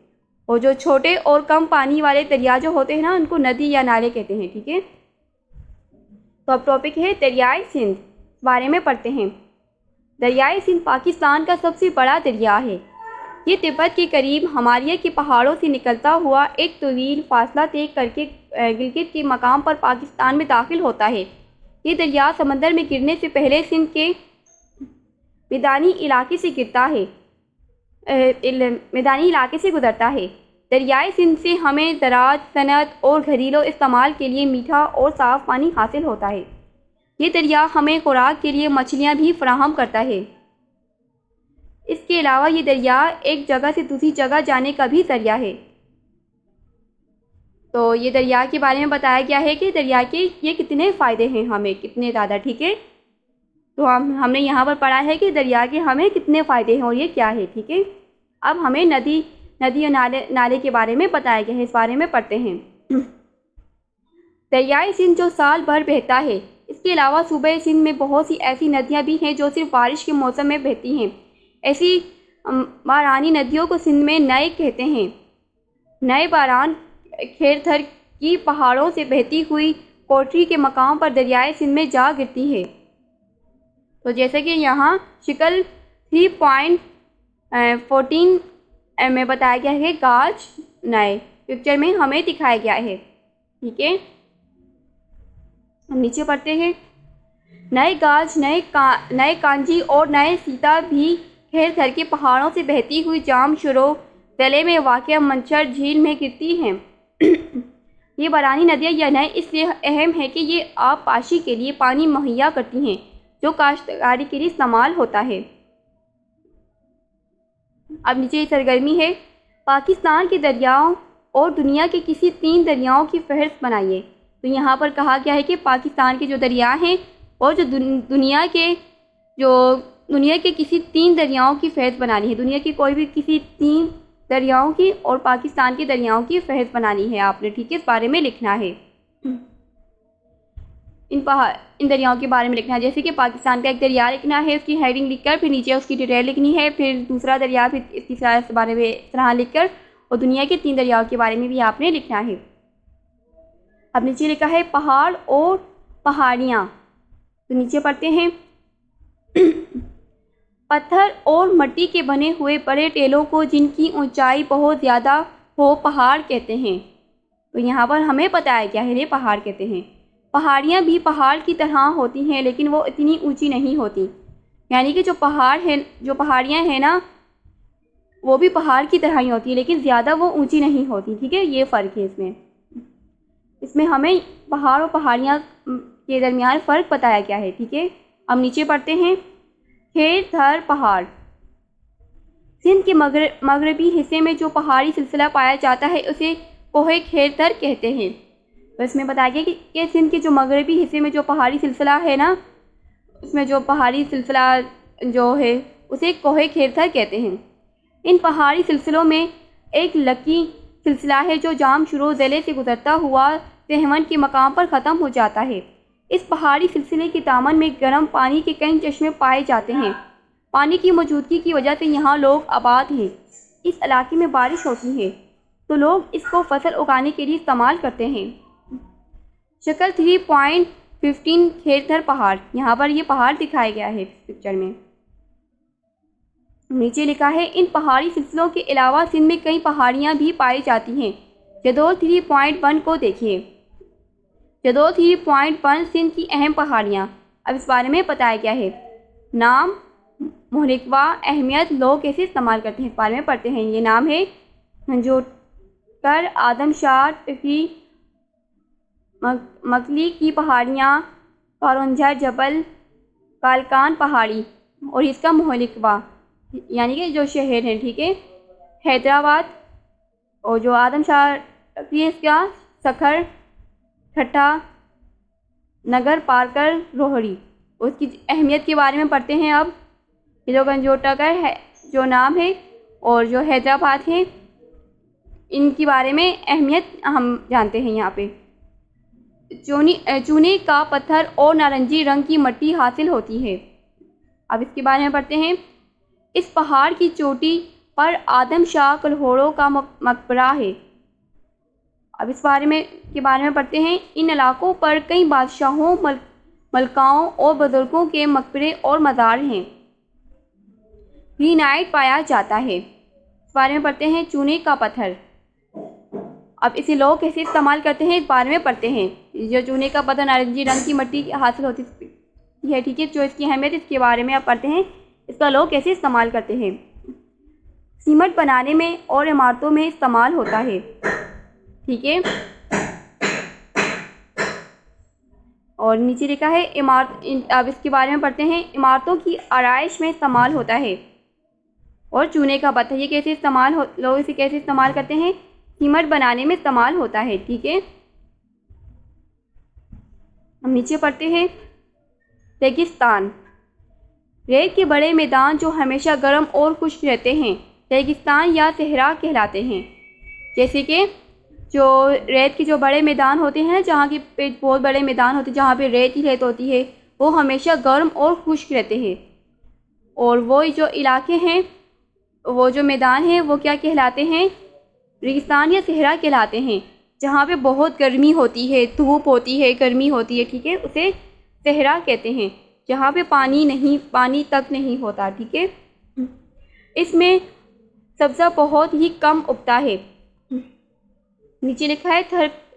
Speaker 1: और जो छोटे और कम पानी वाले दरिया जो होते हैं ना, उनको नदी या नाले कहते हैं, ठीक है। तो अब टॉपिक है दरियाए सिंध, बारे में पढ़ते हैं। दरियाए सिंध पाकिस्तान का सबसे बड़ा दरिया है। ये तिब्बत के करीब हिमालय के पहाड़ों से निकलता हुआ एक तवील फासला तय करके गिलगित के मकाम पर पाकिस्तान में दाखिल होता है। ये दरिया समंदर में गिरने से पहले सिंध के मैदानी इलाके से गुजरता है। दरियाए सिंध से हमें ज़राअत, सनअत और घरेलू इस्तेमाल के लिए मीठा और साफ़ पानी हासिल होता है। ये दरिया हमें खुराक के लिए मछलियाँ भी फराहम करता है। इसके अलावा ये दरिया एक जगह से दूसरी जगह जाने का भी ज़रिया है। तो ये दरिया के बारे में बताया गया है कि दरिया के ये कितने फ़ायदे हैं हमें, कितने ज़्यादा। ठीक है, तो हमने यहाँ पर पढ़ा है कि दरिया के हमें कितने फ़ायदे हैं और ये क्या है। ठीक है, अब हमें नदी और नाले के बारे में बताया गया है, इस बारे में पढ़ते हैं। दरियाई सिंध जो साल भर बहता है। इसके अलावा सूबे सिंध में बहुत सी ऐसी नदियाँ भी हैं जो सिर्फ बारिश के मौसम में बहती हैं। ऐसी बारानी नदियों को सिंध में नए कहते हैं। नए बारान खैरथर की पहाड़ों से बहती हुई कोटरी के मकाम पर दरियाई सिंध में जा गिरती है। तो जैसे कि यहाँ शिकल 3.14 में बताया गया है, गाज नए पिक्चर में हमें दिखाया गया है। ठीक है, हम नीचे पढ़ते हैं। नए गाज, नए कांजी और नए सीता भी खैरथर के पहाड़ों से बहती हुई जाम शुरो जिले में वाक़या मंचर झील में गिरती हैं। ये बारानी नदियाँ या नए इसलिए अहम है कि ये आबपाशी के लिए पानी मुहैया करती हैं जो काश्तकारी के लिए इस्तेमाल होता है। अब नीचे सरगर्मी है। पाकिस्तान के दरियाओं और दुनिया के किसी 3 दरियाओं की फहरिस्त बनाइए। तो यहाँ पर कहा गया है कि पाकिस्तान के जो दरिया हैं और जो दुनिया के किसी 3 दरियाओं की फहरिस्त बनानी है। दुनिया की कोई भी किसी 3 दरियाओं की और पाकिस्तान के दरियाओं की फहरिस्त बनानी है आपने। ठीक है, इस बारे में लिखना है, इन दरियाओं के बारे में लिखना है। जैसे कि पाकिस्तान का एक दरिया लिखना है, उसकी हेडिंग लिखकर, फिर नीचे उसकी डिटेल लिखनी है, फिर दूसरा दरिया, फिर तीसरा इस बारे में तरह लिखकर, और दुनिया के 3 दरियाओं के बारे में भी आपने लिखना है। अब नीचे लिखा है पहाड़ और पहाड़ियाँ। तो नीचे पढ़ते हैं। पत्थर और मिट्टी के बने हुए बड़े टेलों को जिनकी ऊंचाई बहुत ज़्यादा हो पहाड़ कहते हैं। तो यहाँ पर हमें बताया गया है, पहाड़ कहते हैं। पहाड़ियाँ भी पहाड़ की तरह होती हैं लेकिन वो इतनी ऊंची नहीं होती। यानी कि जो पहाड़ियाँ हैं ना, वो भी पहाड़ की तरह ही होती है लेकिन ज़्यादा वो ऊंची नहीं होती। ठीक है, ये फ़र्क है इसमें हमें पहाड़ और पहाड़ियाँ के दरमियान फ़र्क बताया गया है। ठीक है, अब नीचे पढ़ते हैं। खैरथर पहाड़। सिंध के मगरबी हिस्से में जो पहाड़ी सिलसिला पाया जाता है उसे कोहे खैरथर कहते हैं। तो इसमें बताया गया कि सिंध के जो मगरबी हिस्से में जो पहाड़ी सिलसिला है ना, उसमें जो पहाड़ी सिलसिला जो है उसे कोहे खैरथर कहते हैं। इन पहाड़ी सिलसिलों में एक लकी सिलसिला है जो जाम शुरू ज़िले से गुजरता हुआ तेहवन के मकाम पर ख़त्म हो जाता है। इस पहाड़ी सिलसिले के दामन में गर्म पानी के कई चश्मे पाए जाते हैं। पानी की मौजूदगी की वजह से यहाँ लोग आबाद हैं। इस इलाके में बारिश होती है तो लोग इसको फसल उगाने के लिए इस्तेमाल करते हैं। शक्ल 3.15 खैरथर पहाड़। यहाँ पर ये पहाड़ दिखाया गया है पिक्चर में। नीचे लिखा है इन पहाड़ी सिलसिलों के अलावा सिंध में कई पहाड़ियाँ भी पाई जाती हैं। जदोल 3.1 को देखिए। जदोल 3.1 सिंध की अहम पहाड़ियाँ। अब इस बारे में बताया गया है। नाम, मोहलिकवा, अहमियत, लोग कैसे इस्तेमाल करते हैं, इस बारे में पढ़ते हैं। ये नाम है हंजोटर, आदमशाह की मकली की पहाड़ियाँ, करंजा जबल, कालकान पहाड़ी और इसका मोहलिकवा यानी कि जो शहर है। ठीक है, हैदराबाद, और जो आदमशाह की इसका सखर, ठट्ठा, नगर, पारकर, रोहड़ी। उसकी अहमियत के बारे में पढ़ते हैं। अब ये जो गंजोटाकर है जो नाम है और जो हैदराबाद है, इनके बारे में अहमियत हम जानते हैं। यहाँ पे चूने का पत्थर और नारंगी रंग की मिट्टी हासिल होती है। अब इसके बारे में पढ़ते हैं। इस पहाड़ की चोटी पर आदमशाह कल्होड़ों का मकबरा है। अब इस बारे में पढ़ते हैं। इन इलाकों पर कई बादशाहों, मलकाओं और बुजुर्गों के मकबरे और मज़ार हैं। ग्रेनाइट पाया जाता है। इस बारे में पढ़ते हैं। चूने का पत्थर। अब इसे लोग कैसे इस्तेमाल करते हैं, इस बारे में पढ़ते हैं। जो चूने का पत्थर नारंगी रंग की मिट्टी हासिल होती है। ठीक है, जो इसकी अहमियत, इसके बारे में आप पढ़ते हैं। इसका लोग कैसे इस्तेमाल करते हैं। सीमेंट बनाने में और इमारतों में इस्तेमाल होता है। ठीक है, और नीचे लिखा है अब इसके बारे में पढ़ते हैं। इमारतों की आराइश में इस्तेमाल होता है। और चूने का पत्थर, ये कैसे लोग इसे कैसे इस्तेमाल करते हैं, सीमेंट बनाने में इस्तेमाल होता है। ठीक है, हम नीचे पढ़ते हैं। रेगिस्तान, रेत के बड़े मैदान जो हमेशा गर्म और खुश्क रहते हैं रेगिस्तान या सहरा कहलाते हैं। जैसे कि जो रेत के जो बड़े मैदान होते हैं, जहाँ की बहुत बड़े मैदान होते हैं जहाँ पे रेत ही रेत होती है, वो हमेशा गर्म और खुश्क रहते हैं। और वो जो इलाके हैं, वो जो मैदान हैं, वो क्या कहलाते हैं, रेगिस्तान या सहरा कहलाते हैं। जहाँ पे बहुत गर्मी होती है, धूप होती है, गर्मी होती है, ठीक है, उसे सहरा कहते हैं। जहाँ पे पानी तक नहीं होता। ठीक है, इसमें सब्ज़ा बहुत ही कम उगता है। नीचे लिखा है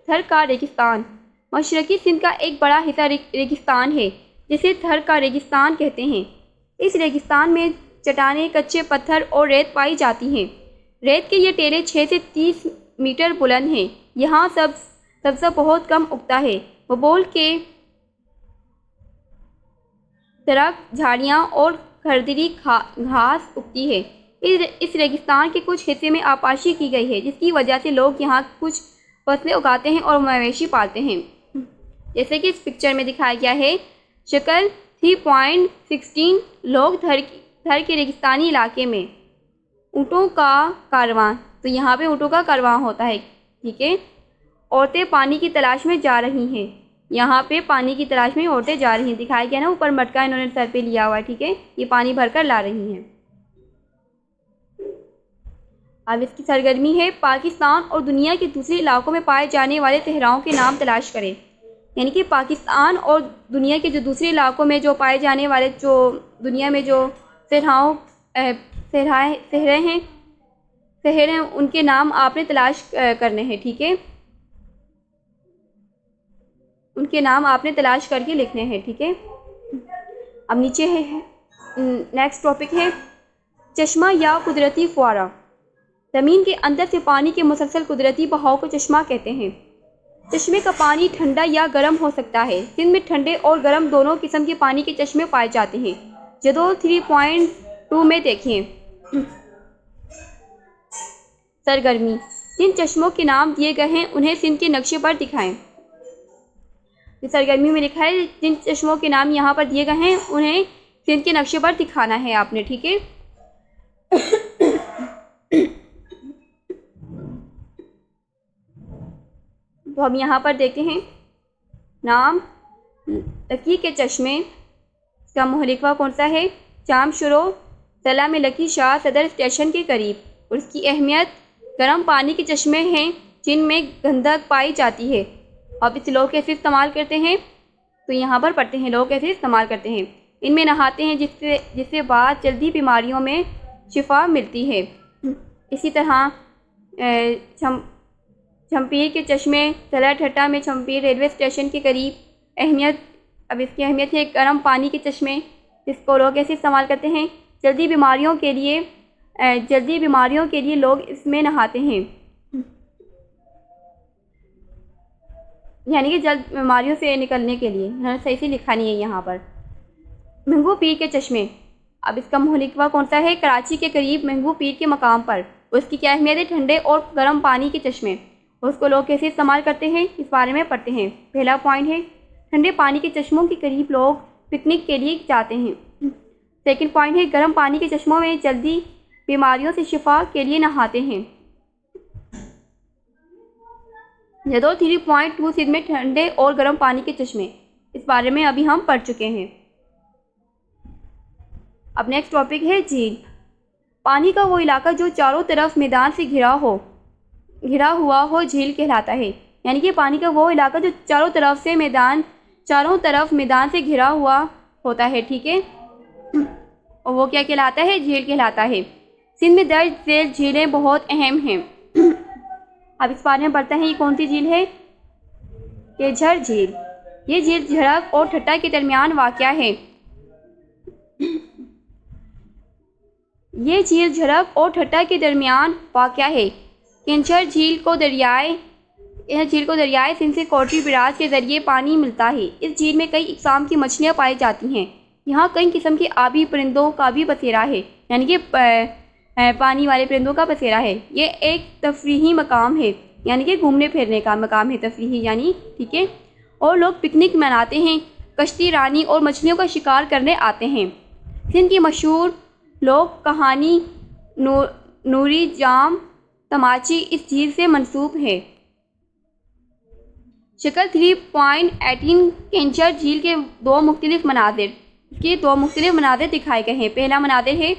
Speaker 1: थर का रेगिस्तान, मशरकी सिंध का एक बड़ा हिस्सा रेगिस्तान है जिसे थर का रेगिस्तान कहते हैं। इस रेगिस्तान में चट्टानें, कच्चे पत्थर और रेत पाई जाती हैं। रेत के ये टेरे 6 से 30 मीटर बुलंद हैं। यहाँ सब्ज़ा बहुत कम उगता है। बबूल के दरख्त, झाड़ियाँ और खरदरी घास उगती है। इस रेगिस्तान के कुछ हिस्से में आबादी की गई है, जिसकी वजह से लोग यहाँ कुछ फसलें उगाते हैं और मवेशी पालते हैं। जैसे कि इस पिक्चर में दिखाया गया है, शक्ल 3.16 लोग थर के रेगिस्तानी इलाके में ऊँटों का कारवां, तो यहाँ पे ऊँटों का कारवां होता है। ठीक है, औरतें पानी की तलाश में जा रही हैं। यहाँ पे पानी की तलाश में औरतें जा रही हैं, दिखाया गया ना, ऊपर मटका इन्होंने सर पे लिया हुआ है। ठीक है, ये पानी भरकर ला रही हैं। अब इसकी सरगर्मी है, पाकिस्तान और दुनिया के दूसरे इलाकों में पाए जाने वाले सहराओं के नाम तलाश करें। यानी कि पाकिस्तान और दुनिया के जो दूसरे इलाकों में जो पाए जाने वाले, जो दुनिया में जो शहर हैं, उनके नाम आपने तलाश करने हैं। ठीक है, उनके नाम आपने तलाश करके लिखने हैं। ठीक है, अब नीचे है नेक्स्ट टॉपिक है चश्मा या कुदरती फुआरा। ज़मीन के अंदर से पानी के मुसलसल कुदरती बहाव को चश्मा कहते हैं। चश्मे का पानी ठंडा या गर्म हो सकता है। सिंध में ठंडे और गर्म दोनों किस्म के पानी के चश्मे पाए जाते हैं। जदोल 3.2 में देखें। सरगर्मी, जिन चश्मों के नाम दिए गए हैं उन्हें सिंध के नक्शे पर दिखाएं। सरगर्मी में लिखा है, जिन चश्मों के नाम यहाँ पर दिए गए हैं उन्हें सिंध के नक्शे पर दिखाना है आपने। ठीक है, तो हम यहाँ पर देखते हैं नाम लकी के चश्मे का मुहलिकवा कौन सा है, जामशुरो तला में लकी शाह सदर स्टेशन के करीब। और इसकी अहमियत, गर्म पानी के चश्मे हैं जिनमें गंधक पाई जाती है। अब इसे लोग कैसे इस्तेमाल करते हैं, तो यहाँ पर पढ़ते हैं लोग कैसे इस्तेमाल करते हैं। इनमें नहाते हैं जिससे बाद जल्दी बीमारियों में शिफा मिलती है। इसी तरह छम्पीर के चश्मे तला ठट्टा में छम्पीर रेलवे स्टेशन के करीब। अहमियत, अब इसकी अहमियत है गर्म पानी के चश्मे, जिसको लोग कैसे इस्तेमाल करते हैं, जल्दी बीमारियों के लिए लोग इसमें नहाते हैं। यानी कि जल्द बीमारियों से निकलने के लिए, सही से लिखा नहीं है यहाँ पर। महंगू पीर के चश्मे, अब इसका मुहलिकवा कौन सा है, कराची के करीब महंगू पीर के मकाम पर। उसकी क्या अहमियत है, ठंडे और गर्म पानी के चश्मे। उसको लोग कैसे इस्तेमाल करते हैं, इस बारे में पढ़ते हैं। पहला पॉइंट है, ठंडे पानी के चश्मों के करीब लोग पिकनिक के लिए जाते हैं। सेकंड पॉइंट है, गर्म पानी के चश्मों में जल्दी बीमारियों से शिफा के लिए नहाते हैं। जदोल 3.2 सिंध में ठंडे और गर्म पानी के चश्मे, इस बारे में अभी हम पढ़ चुके हैं। अब नेक्स्ट टॉपिक है झील। पानी का वो इलाका जो चारों तरफ मैदान से घिरा हुआ हो झील कहलाता है। यानी कि पानी का वो इलाका जो चारों तरफ मैदान से घिरा हुआ होता है। ठीक है, और वो क्या कहलाता है, झील कहलाता है। सिंध में दर्ज झील झीलें बहुत अहम हैं। अब इस बारे में पढ़ते हैं, ये कौन सी झील है, केझर झील। ये झील झड़क और ठट्टा के दरमियान वाक़या है। ये झील झड़क और ठट्टा के दरमियान वाक़या है। केझर झील को दरियाए सिंध से कोटरी बिराज के ज़रिए पानी मिलता है। इस झील में कई इक़साम की मछलियाँ पाई जाती हैं। यहाँ कई किस्म के आबी परिंदों का भी बसेरा है। यानी कि पानी वाले परिंदों का बसेरा है। ये एक तफरीही मकाम है, यानी कि घूमने फिरने का मकाम है, तफरीही यानी, ठीक है। और लोग पिकनिक मनाते हैं, कश्ती रानी और मछलियों का शिकार करने आते हैं। सिंध की मशहूर लोक कहानी नूरी जाम तमाची इस झील से मंसूब है। शक्ल 3.18 कैंचर झील के दो मुख्तलिफ मनाजिर दिखाए गए हैं। पहला मनाजिर है,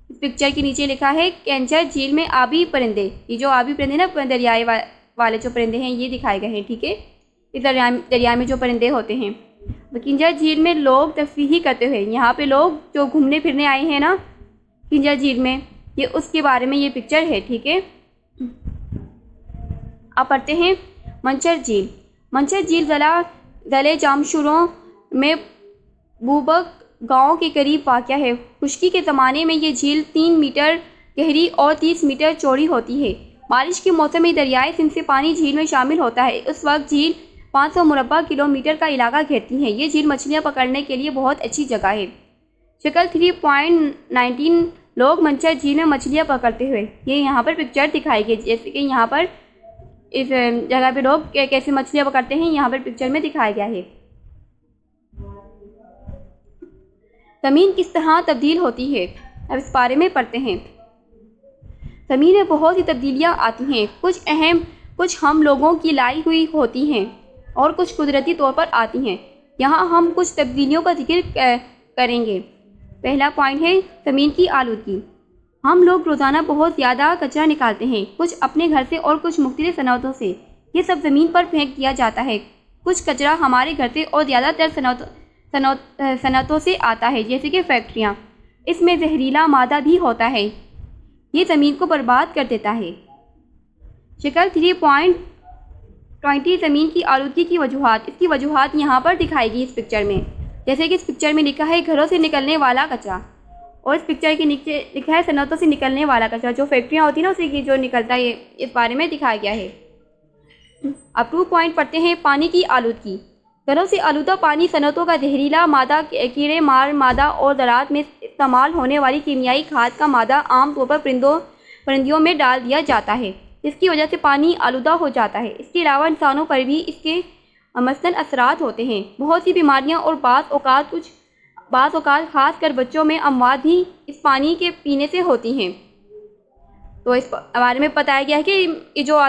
Speaker 1: इस पिक्चर के नीचे लिखा है कैंचर झील में आबी परिंदे। ये जो आबी परिंदे ना, दरियाई वाले जो परिंदे हैं ये दिखाए गए हैं, ठीक है। इस दरिया में जो परिंदे होते हैं। कैंचर झील में लोग तफरीही करते हुए, यहाँ पे लोग जो घूमने फिरने आए हैं ना कैंचर झील में, ये उसके बारे में ये पिक्चर है, ठीक है। अब पढ़ते हैं मंचर झील। मंचर झील ज़िले जामशुरों में बूबक गांव के करीब वाक़या है। खुश्की के ज़माने में ये झील 3 मीटर गहरी और 30 मीटर चौड़ी होती है। बारिश के मौसम में दरियाए सिंध से पानी झील में शामिल होता है। उस वक्त झील 500 मुरब्बा किलोमीटर का इलाका घेरती है। ये झील मछलियाँ पकड़ने के लिए बहुत अच्छी जगह है। शक्ल 3.19 लोग मंचर झील में मछलियाँ पकड़ते हुए, ये यहाँ पर पिक्चर दिखाई गई, जैसे कि यहाँ पर इस जगह पे लोग कैसे मछलियाँ पकड़ते हैं यहाँ पर पिक्चर में दिखाया गया है। ज़मीन किस तरह तब्दील होती है, अब इस बारे में पढ़ते हैं। ज़मीन में बहुत सी तब्दीलियाँ आती हैं, कुछ अहम, कुछ हम लोगों की लाई हुई होती हैं और कुछ कुदरती तौर पर आती हैं। यहाँ हम कुछ तब्दीलियों का जिक्र करेंगे। पहला पॉइंट है ज़मीन की आलूदगी। हम लोग रोज़ाना बहुत ज़्यादा कचरा निकालते हैं, कुछ अपने घर से और कुछ मुख्तलिफ सनअतों से। ये सब ज़मीन पर फेंक दिया जाता है। कुछ कचरा हमारे घर से और ज़्यादातर सनअतों से आता है, जैसे कि फैक्ट्रियाँ। इसमें जहरीला मादा भी होता है, ये ज़मीन को बर्बाद कर देता है। शक्ल 3.20 ज़मीन की आलूदगी की वजूहात। इसकी वजूहात यहाँ पर दिखाई गई इस पिक्चर में, जैसे कि इस पिक्चर में लिखा है घरों से निकलने वाला कचरा, और इस पिक्चर के नीचे लिखा है सनअतों से निकलने वाला कचरा, जो फैक्ट्रियाँ होती हैं ना उसी की जो निकलता है, इस बारे में दिखाया गया है। अब 2 पॉइंट पढ़ते हैं पानी की आलूदगी। घरों से आलूदा पानी, सनअतों का जहरीला मादा, कीड़े मार मादा और ज़राअत में इस्तेमाल होने वाली कीमियाई खाद का मादा आमतौर पर परिंदियों में डाल दिया जाता है, इसकी वजह से पानी आलूदा हो जाता है। इसके अलावा इंसानों पर भी इसके मसलन असरात होते हैं। बहुत सी बीमारियां और बाज़ औक़ात ख़ास कर बच्चों में अमवात भी इस पानी के पीने से होती हैं। तो इस बारे में बताया गया है कि ये जो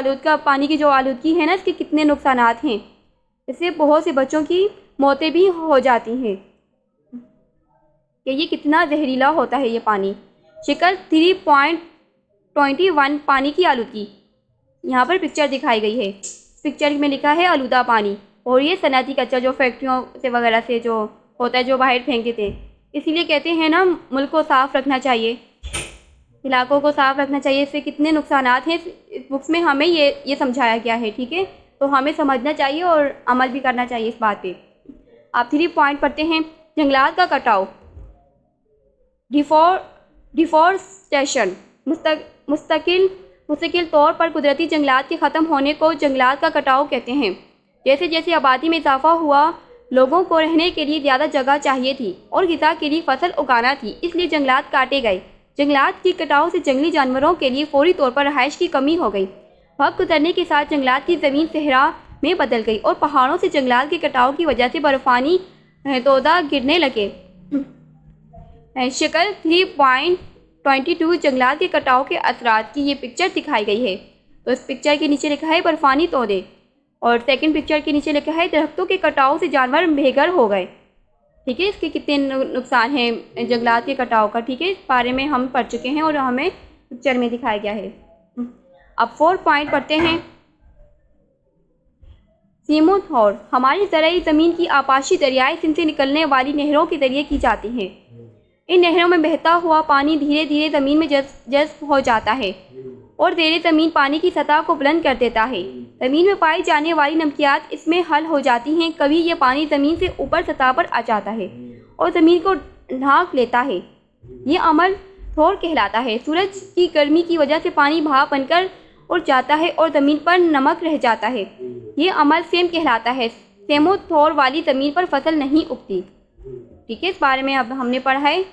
Speaker 1: पानी की जो आलूदगी है ना, इसके कितने नुकसानात हैं। इससे बहुत से बच्चों की मौतें भी हो जाती हैं कि ये कितना जहरीला होता है ये पानी। शक्ल 3.21 पानी की आलूदगी। यहाँ पर पिक्चर दिखाई गई है। पिक्चर में लिखा है आलूदा पानी, और ये सनअती कचरा जो फैक्ट्रियों से वगैरह से जो होता है, जो बाहर फेंक देते हैं। इसीलिए कहते हैं ना, मुल्क को साफ़ रखना चाहिए, इलाकों को साफ़ रखना चाहिए। इससे कितने नुकसानात हैं इस बुक्स में हमें ये समझाया गया है, ठीक है। तो हमें समझना चाहिए और अमल भी करना चाहिए इस बात पे। आप 3 पॉइंट पढ़ते हैं जंगलात का कटाव। डिफॉरेस्टेशन मुस्तकिल तौर पर कुदरती जंगलात के ख़त्म होने को जंगलात का कटाव कहते हैं। जैसे जैसे आबादी में इजाफा हुआ, लोगों को रहने के लिए ज़्यादा जगह चाहिए थी और ग़िज़ा के लिए फसल उगाना थी, इसलिए जंगलात काटे गए। जंगलात के कटाव से जंगली जानवरों के लिए फौरी तौर पर रहाइश की कमी हो गई। वक्त गुजरने के साथ जंगलात की ज़मीन सहरा में बदल गई और पहाड़ों से जंगलात के कटाव की वजह से बर्फ़ानी तोदा गिरने लगे। शक्ल 3.22 जंगलात के कटाव के असरात की ये पिक्चर दिखाई गई है। तो इस पिक्चर के नीचे लिखा है बर्फ़ानी तोदे, और सेकंड पिक्चर के नीचे लिखा है दरख्तों के कटाव से जानवर बेघर हो गए। ठीक है, इसके कितने नुकसान हैं जंगलात के कटाव का, ठीक है, इस बारे में हम पढ़ चुके हैं और हमें पिक्चर में दिखाया गया है। अब 4 पॉइंट पढ़ते हैं। सीमोथौर हमारी ज़राई ज़मीन की आपाशी दरियाए सिंध से निकलने वाली नहरों के ज़रिए की जाती हैं। इन नहरों में बहता हुआ पानी धीरे धीरे ज़मीन में जज़्ब हो जाता है और ज़ेरे ज़मीन पानी की सतह को बुलंद कर देता है। ज़मीन में पाई जाने वाली नमकियात इसमें हल हो जाती हैं। कभी ये पानी ज़मीन से ऊपर सतह पर आ जाता है और ज़मीन को ढांक लेता है। ये अमल थौर कहलाता है। सूरज की गर्मी की वजह से पानी भाप बनकर उड़ जाता है और ज़मीन पर नमक रह जाता है। ये अमल सेम कहलाता है। सेमोथौर वाली ज़मीन पर फसल नहीं उगती। ठीक है, इस बारे में अब हमने पढ़ा है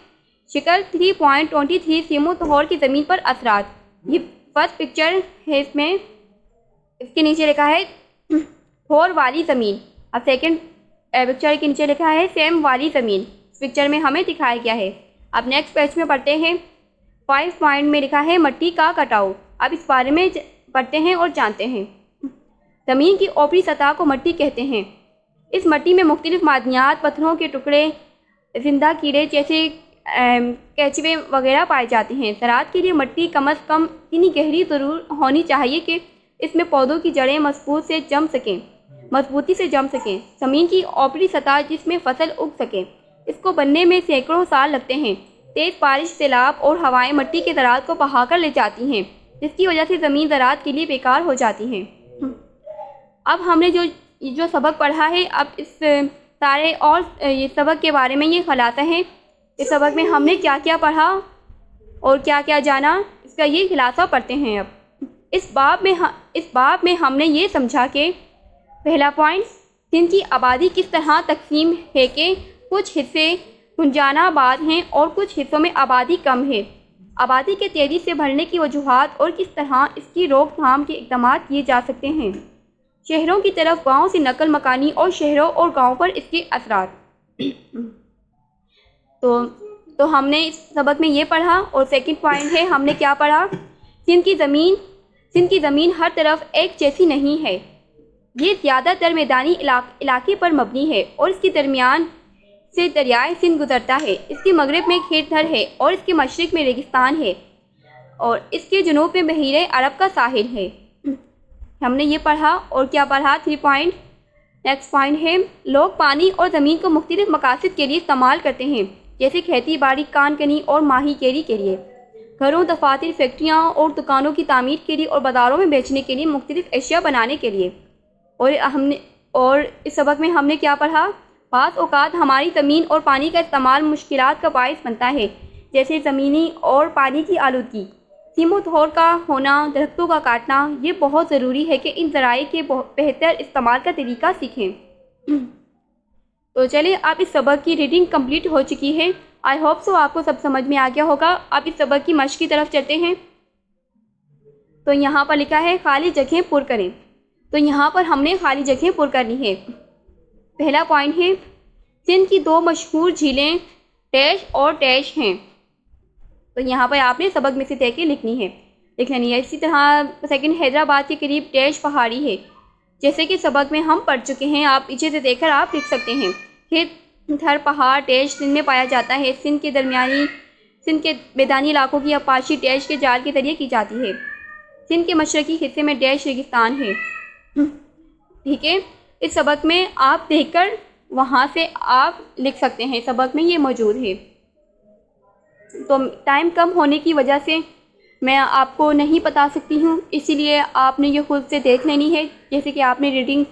Speaker 1: शिकल 3.23 सीमू तोहर की ज़मीन पर असरात। ये फर्स्ट पिक्चर है, इसमें इसके नीचे लिखा है थोर वाली ज़मीन। अब सेकंड पिक्चर के नीचे लिखा है सेम वाली ज़मीन। इस पिक्चर में हमें दिखाया गया है। अब नेक्स्ट पेज में पढ़ते हैं। 5 पॉइंट में लिखा है मट्टी का कटाव। अब इस बारे में पढ़ते हैं और जानते हैं। ज़मीन की ऊपरी सतह को मट्टी कहते हैं। इस मट्टी में मुख्तलिफ मादनियात, पत्थरों के टुकड़े, जिंदा कीड़े जैसे केचुए वगैरह पाए जाते हैं। ज़राअत के लिए मट्टी कम अज़ कम इतनी गहरी ज़रूर होनी चाहिए कि इसमें पौधों की जड़ें मजबूती से जम सकें। ज़मीन की ऊपरी सतह जिसमें फसल उग सके, इसको बनने में सैकड़ों साल लगते हैं। तेज़ बारिश, सैलाब और हवाएं मट्टी के ज़राअत को बहाकर ले जाती हैं, जिसकी वजह से ज़मीन ज़राअत के लिए बेकार हो जाती है। अब हमने जो सबक पढ़ा है, अब इस सारे और ये सबक के बारे में ये खुलासा है। इस सबक में हमने क्या क्या पढ़ा और क्या क्या जाना, इसका ये खुलासा पढ़ते हैं। अब इस बाब में हमने ये समझा कि पहला पॉइंट, सिंध की आबादी किस तरह तकसीम है कि कुछ हिस्से गुंजानाबाद हैं और कुछ हिस्सों में आबादी कम है। आबादी के तेज़ी से बढ़ने की वजूहात और किस तरह इसकी रोकथाम के इक़दाम किए जा सकते हैं। शहरों की तरफ गाँव से नकल मकानी और शहरों और गाँव पर इसके असरात। तो हमने इस सबक में ये पढ़ा। और सेकंड पॉइंट है, हमने क्या पढ़ा, सिंध की ज़मीन हर तरफ एक जैसी नहीं है। ये ज़्यादातर मैदानी इलाके पर मबनी है और इसके दरमियान से दरियाए सिंध गुजरता है। इसके मगरब में खेतधर है और इसके मशरिक़ में रेगिस्तान है और इसके जनूब में बहीरे अरब का साहिल है। हमने ये पढ़ा। और क्या पढ़ा, 3 पॉइंट। नेक्स्ट पॉइंट है, लोग पानी और ज़मीन को मुख्तलिफ मकासद के लिए इस्तेमाल करते हैं, जैसे खेती बाड़ी, कानकनी और माहीगीरी के लिए, घरों, दफातर, फैक्ट्रियाँ और दुकानों की तामीर के लिए और बाज़ारों में बेचने के लिए, मुख्तलिफ अशिया बनाने के लिए। और इस सबक में हमने क्या पढ़ा, बाज़ औक़ात हमारी ज़मीन और पानी का इस्तेमाल मुश्किलात का बाइस बनता है, जैसे ज़मीनी और पानी की आलूदगी, सीमो तोहर का होना, दरख्तों का काटना। ये बहुत ज़रूरी है कि इन ज़राए के बेहतर इस्तेमाल का तरीका सीखें। तो चलिए, अब इस सबक की रीडिंग कंप्लीट हो चुकी है। आई होप सो आपको सब समझ में आ गया होगा। अब इस सबक की मश्क की तरफ चलते हैं। तो यहाँ पर लिखा है खाली जगह पुर करें। तो यहाँ पर हमने खाली जगह पुर करनी है। पहला पॉइंट है, सिंध की 2 मशहूर झीलें डैश और डैश हैं। तो यहाँ पर आपने सबक में से तय के लिख लेनी है। इसी तरह सेकंड, हैदराबाद के करीब डैश पहाड़ी है, जैसे कि सबक में हम पढ़ चुके हैं। आप पीछे से देखकर आप लिख सकते हैं। खेतधर पहाड़ डैश सिंध में पाया जाता है। सिंध के मैदानी इलाकों की अपाशी डैश के जाल के जरिए की जाती है। सिंध के मशरकी हिस्से में डैश रेगिस्तान है। ठीक है, इस सबक में आप देखकर वहाँ से आप लिख सकते हैं। सबक में ये मौजूद है। तो टाइम कम होने की वजह से मैं आपको नहीं बता सकती हूँ, इसीलिए आपने ये खुद से देख लेनी है। जैसे कि आपने रीडिंग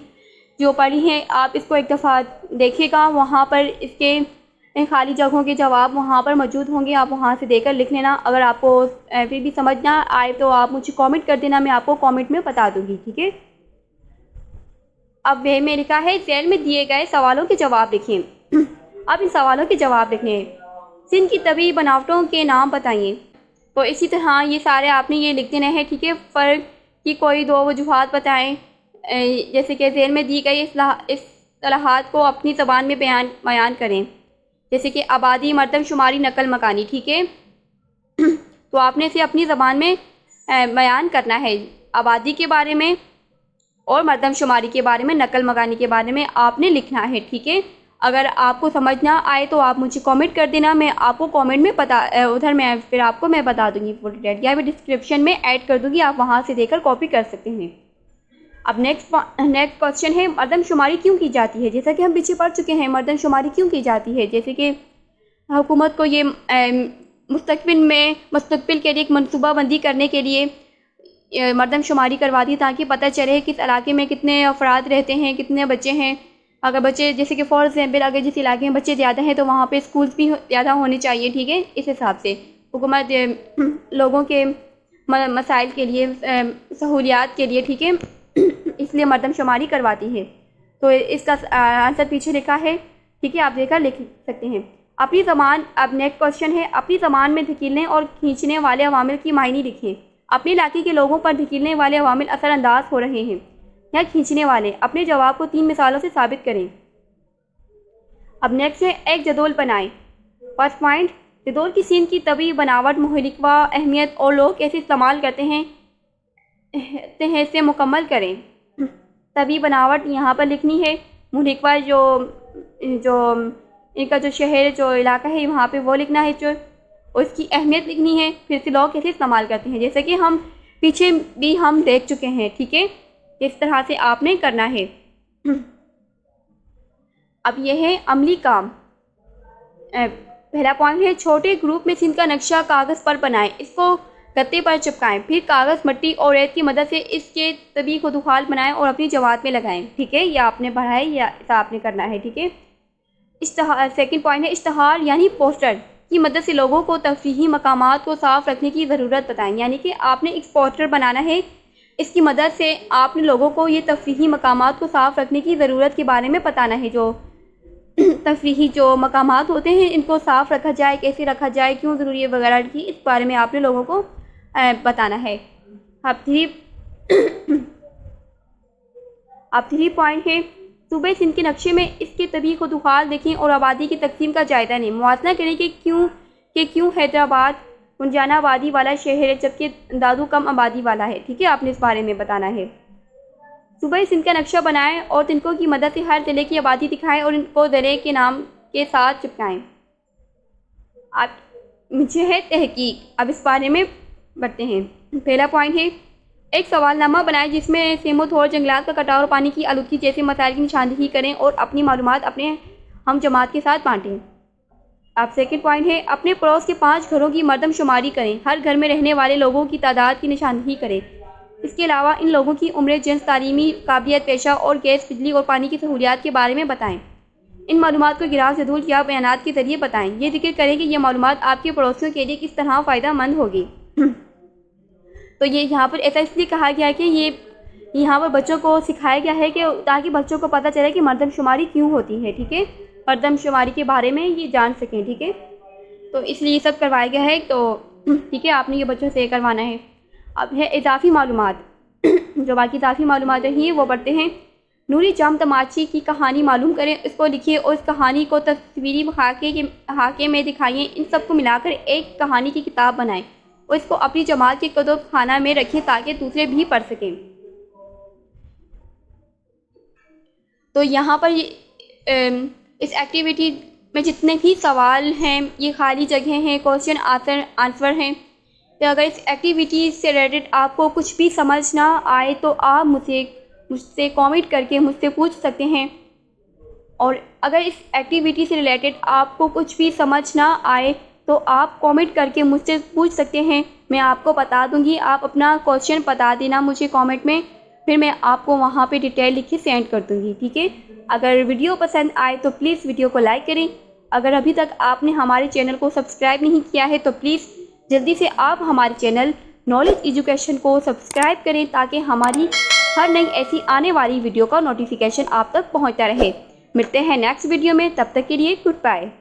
Speaker 1: जो पढ़ी है, आप इसको एक दफ़ा देखिएगा। वहाँ पर इसके खाली जगहों के जवाब वहाँ पर मौजूद होंगे, आप वहाँ से देखकर लिख लेना। अगर आपको फिर भी समझ ना आए तो आप मुझे कमेंट कर देना, मैं आपको कमेंट में बता दूँगी। ठीक है, अब वे में लिखा है सेल में दिए गए सवालों के जवाब लिखें। अब इन सवालों के जवाब लिखने हैं। सिंध की तबीई बनावटों के नाम बताइए। तो इसी तरह ये सारे आपने ये लिख देने हैं। ठीक है, फ़र्क की कोई 2 वजूहात बताएं। जैसे कि ज़ेल में दी गई इस्तिलाहात को अपनी ज़बान में बयान करें, जैसे कि आबादी, मरदमशुमारी, नकल मकानी। ठीक है, तो आपने इसे अपनी ज़बान में बयान करना है। आबादी के बारे में और मरदमशुमारी के बारे में, नकल मकानी के बारे में आपने लिखना है। ठीक है, अगर आपको समझ ना आए तो आप मुझे कमेंट कर देना, मैं आपको कमेंट में फिर आपको मैं बता दूंगी फुल डिटेल, या मैं डिस्क्रिप्शन में ऐड कर दूंगी, आप वहां से देखकर कॉपी कर सकते हैं। अब नेक्स्ट क्वेश्चन है, मरदमशुमारी क्यों की जाती है। जैसा कि हम पीछे पढ़ चुके हैं, मरदमशुमारी क्यों की जाती है। जैसे कि हुकूमत को ये मुस्तकबिल के लिए एक मनसूबाबंदी करने के लिए मरदमशुमारी करवाती, ताकि पता चले किस इलाके में कितने अफराद रहते हैं, कितने बच्चे हैं। अगर बच्चे, जैसे कि फॉर एग्जाम्पल, अगर जिस इलाके में बच्चे ज़्यादा हैं तो वहाँ पे स्कूल्स भी ज़्यादा होने चाहिए। ठीक है, इस हिसाब से हुकूमत लोगों के मसाइल के लिए, सहूलियात के लिए, ठीक है, इसलिए मरदमशुमारी करवाती है। तो इसका आंसर पीछे लिखा है। ठीक है, आप देखकर लिख सकते हैं। अपनी ज़बान, अब नेक्स्ट क्वेश्चन है, अपनी ज़बान में धकेलने और खींचने वाले अवामिल की मायने लिखें। अपने इलाके के लोगों पर धकेलने वाले अवामिल असरअंदाज हो रहे हैं या खींचने वाले। अपने जवाब को 3 मिसालों से साबित करें। अब नेक्स्ट है, एक जदोल बनाएं। फर्स्ट पॉइंट, जदोल की सीन की तभी बनावट, मुहरिकवा, अहमियत और लोग कैसे इस्तेमाल करते हैं इसे मुकम्मल करें। तभी बनावट यहाँ पर लिखनी है, मुहरिकवा जो इनका जो शहर, जो इलाका है वहाँ पे वो लिखना है, जो उसकी अहमियत लिखनी है, फिर से लोग कैसे इस्तेमाल करते हैं, जैसे कि हम पीछे भी हम देख चुके हैं। ठीक है, इस तरह से आपने करना है। अब यह है अमली काम। पहला पॉइंट है, छोटे ग्रुप में सीन का नक्शा कागज़ पर बनाएं, इसको गत्ते पर चिपकाएं, फिर कागज़, मिट्टी और रेत की मदद से इसके तभी को दुखाल बनाएं और अपनी जमात में लगाएं। ठीक है, यह आपने पढ़ा है या ऐसा आपने करना है। ठीक है, सेकंड पॉइंट है, इश्तहार यानी पोस्टर की मदद से लोगों को तफरीही मकामात को साफ़ रखने की ज़रूरत बताएं। यानी कि आपने एक पोस्टर बनाना है, इसकी मदद से आपने लोगों को ये तफरीही मकामात को साफ़ रखने की ज़रूरत के बारे में बताना है। जो तफरीही जो मकामात होते हैं इनको साफ़ रखा जाए, कैसे रखा जाए, क्यों ज़रूरी है वगैरह की, इस बारे में आपने लोगों को बताना है। अब 3 पॉइंट है, सूबे सिंध के नक्शे में इसके तभी को दुखाल देखें और आबादी की तकसीम का जायज़ा लें। मुआवजा करें कि क्यों हैदराबाद गुंजाना आबादी वाला शहर है जबकि दादू कम आबादी वाला है। ठीक है, आपने इस बारे में बताना है। सूबे सिंध का नक्शा बनाएं और तिनकों की मदद से हर ज़िले की आबादी दिखाएं और इनको ज़िले के नाम के साथ चिपकाएं। आप मुझे है तहकीक। अब इस बारे में बढ़ते हैं। पहला पॉइंट है, एक सवालनामा बनाएं जिसमें सेमोथोर, जंगलात का कटाव और पानी की आलूदगी जैसे मसाइल की निशानदेही करें और अपनी मालूमात अपने हम जमात के साथ बांटें। अब सेकंड पॉइंट है, अपने पड़ोस के 5 घरों की मरदमशुमारी करें, हर घर में रहने वाले लोगों की तादाद की निशानदेही करें। इसके अलावा इन लोगों की उम्र, जिन्स, तालीमी काबिलियत, पेशा और गैस, बिजली और पानी की सहूलियात के बारे में बताएं। इन मालूमात को ग्राफ, जदूल या बयानात के जरिए बताएं। ये जिक्र करें कि ये मालूमात आपके पड़ोसियों के लिए किस तरह फ़ायदेमंद होगी। तो ये यहाँ पर ऐसा इसलिए कहा गया है कि ये यहाँ पर बच्चों को सिखाया गया है कि ताकि बच्चों को पता चले कि मरदमशुमारी क्यों होती है। ठीक है, मरदमशुमारी के बारे में ये जान सकें। ठीक है, तो इसलिए ये सब करवाया गया है। तो ठीक है, आपने ये बच्चों से करवाना है। अब है इजाफ़ी मालूमात। जो बाकी इजाफ़ी मालूमात रही है वो पढ़ते हैं। नूरी जाम तमाची की कहानी मालूम करें, इसको लिखिए और इस कहानी को तस्वीरी हाके में दिखाइए। इन सबको मिलाकर एक कहानी की किताब बनाएं और इसको अपनी जमात के कुतुब खाना में रखें ताकि दूसरे भी पढ़ सकें। तो यहाँ पर इस एक्टिविटी में जितने भी सवाल हैं ये खाली जगह हैं, क्वेश्चन आंसर हैं। तो अगर इस एक्टिविटी से रिलेटेड आपको कुछ भी समझ ना आए तो आप मुझसे कमेंट करके मुझसे पूछ सकते हैं। और अगर इस एक्टिविटी से रिलेटेड आपको कुछ भी समझ ना आए तो आप कमेंट करके मुझसे पूछ सकते हैं, मैं आपको बता दूंगी। आप अपना क्वेश्चन बता देना मुझे कमेंट में, फिर मैं आपको वहाँ पे डिटेल लिख के सेंड कर दूंगी। ठीक है, अगर वीडियो पसंद आए तो प्लीज़ वीडियो को लाइक करें। अगर अभी तक आपने हमारे चैनल को सब्सक्राइब नहीं किया है तो प्लीज़ जल्दी से आप हमारे चैनल नॉलेज एजुकेशन को सब्सक्राइब करें ताकि हमारी हर नई ऐसी आने वाली वीडियो का नोटिफिकेशन आप तक पहुँचता रहे। मिलते हैं नेक्स्ट वीडियो में, तब तक के लिए गुड बाय।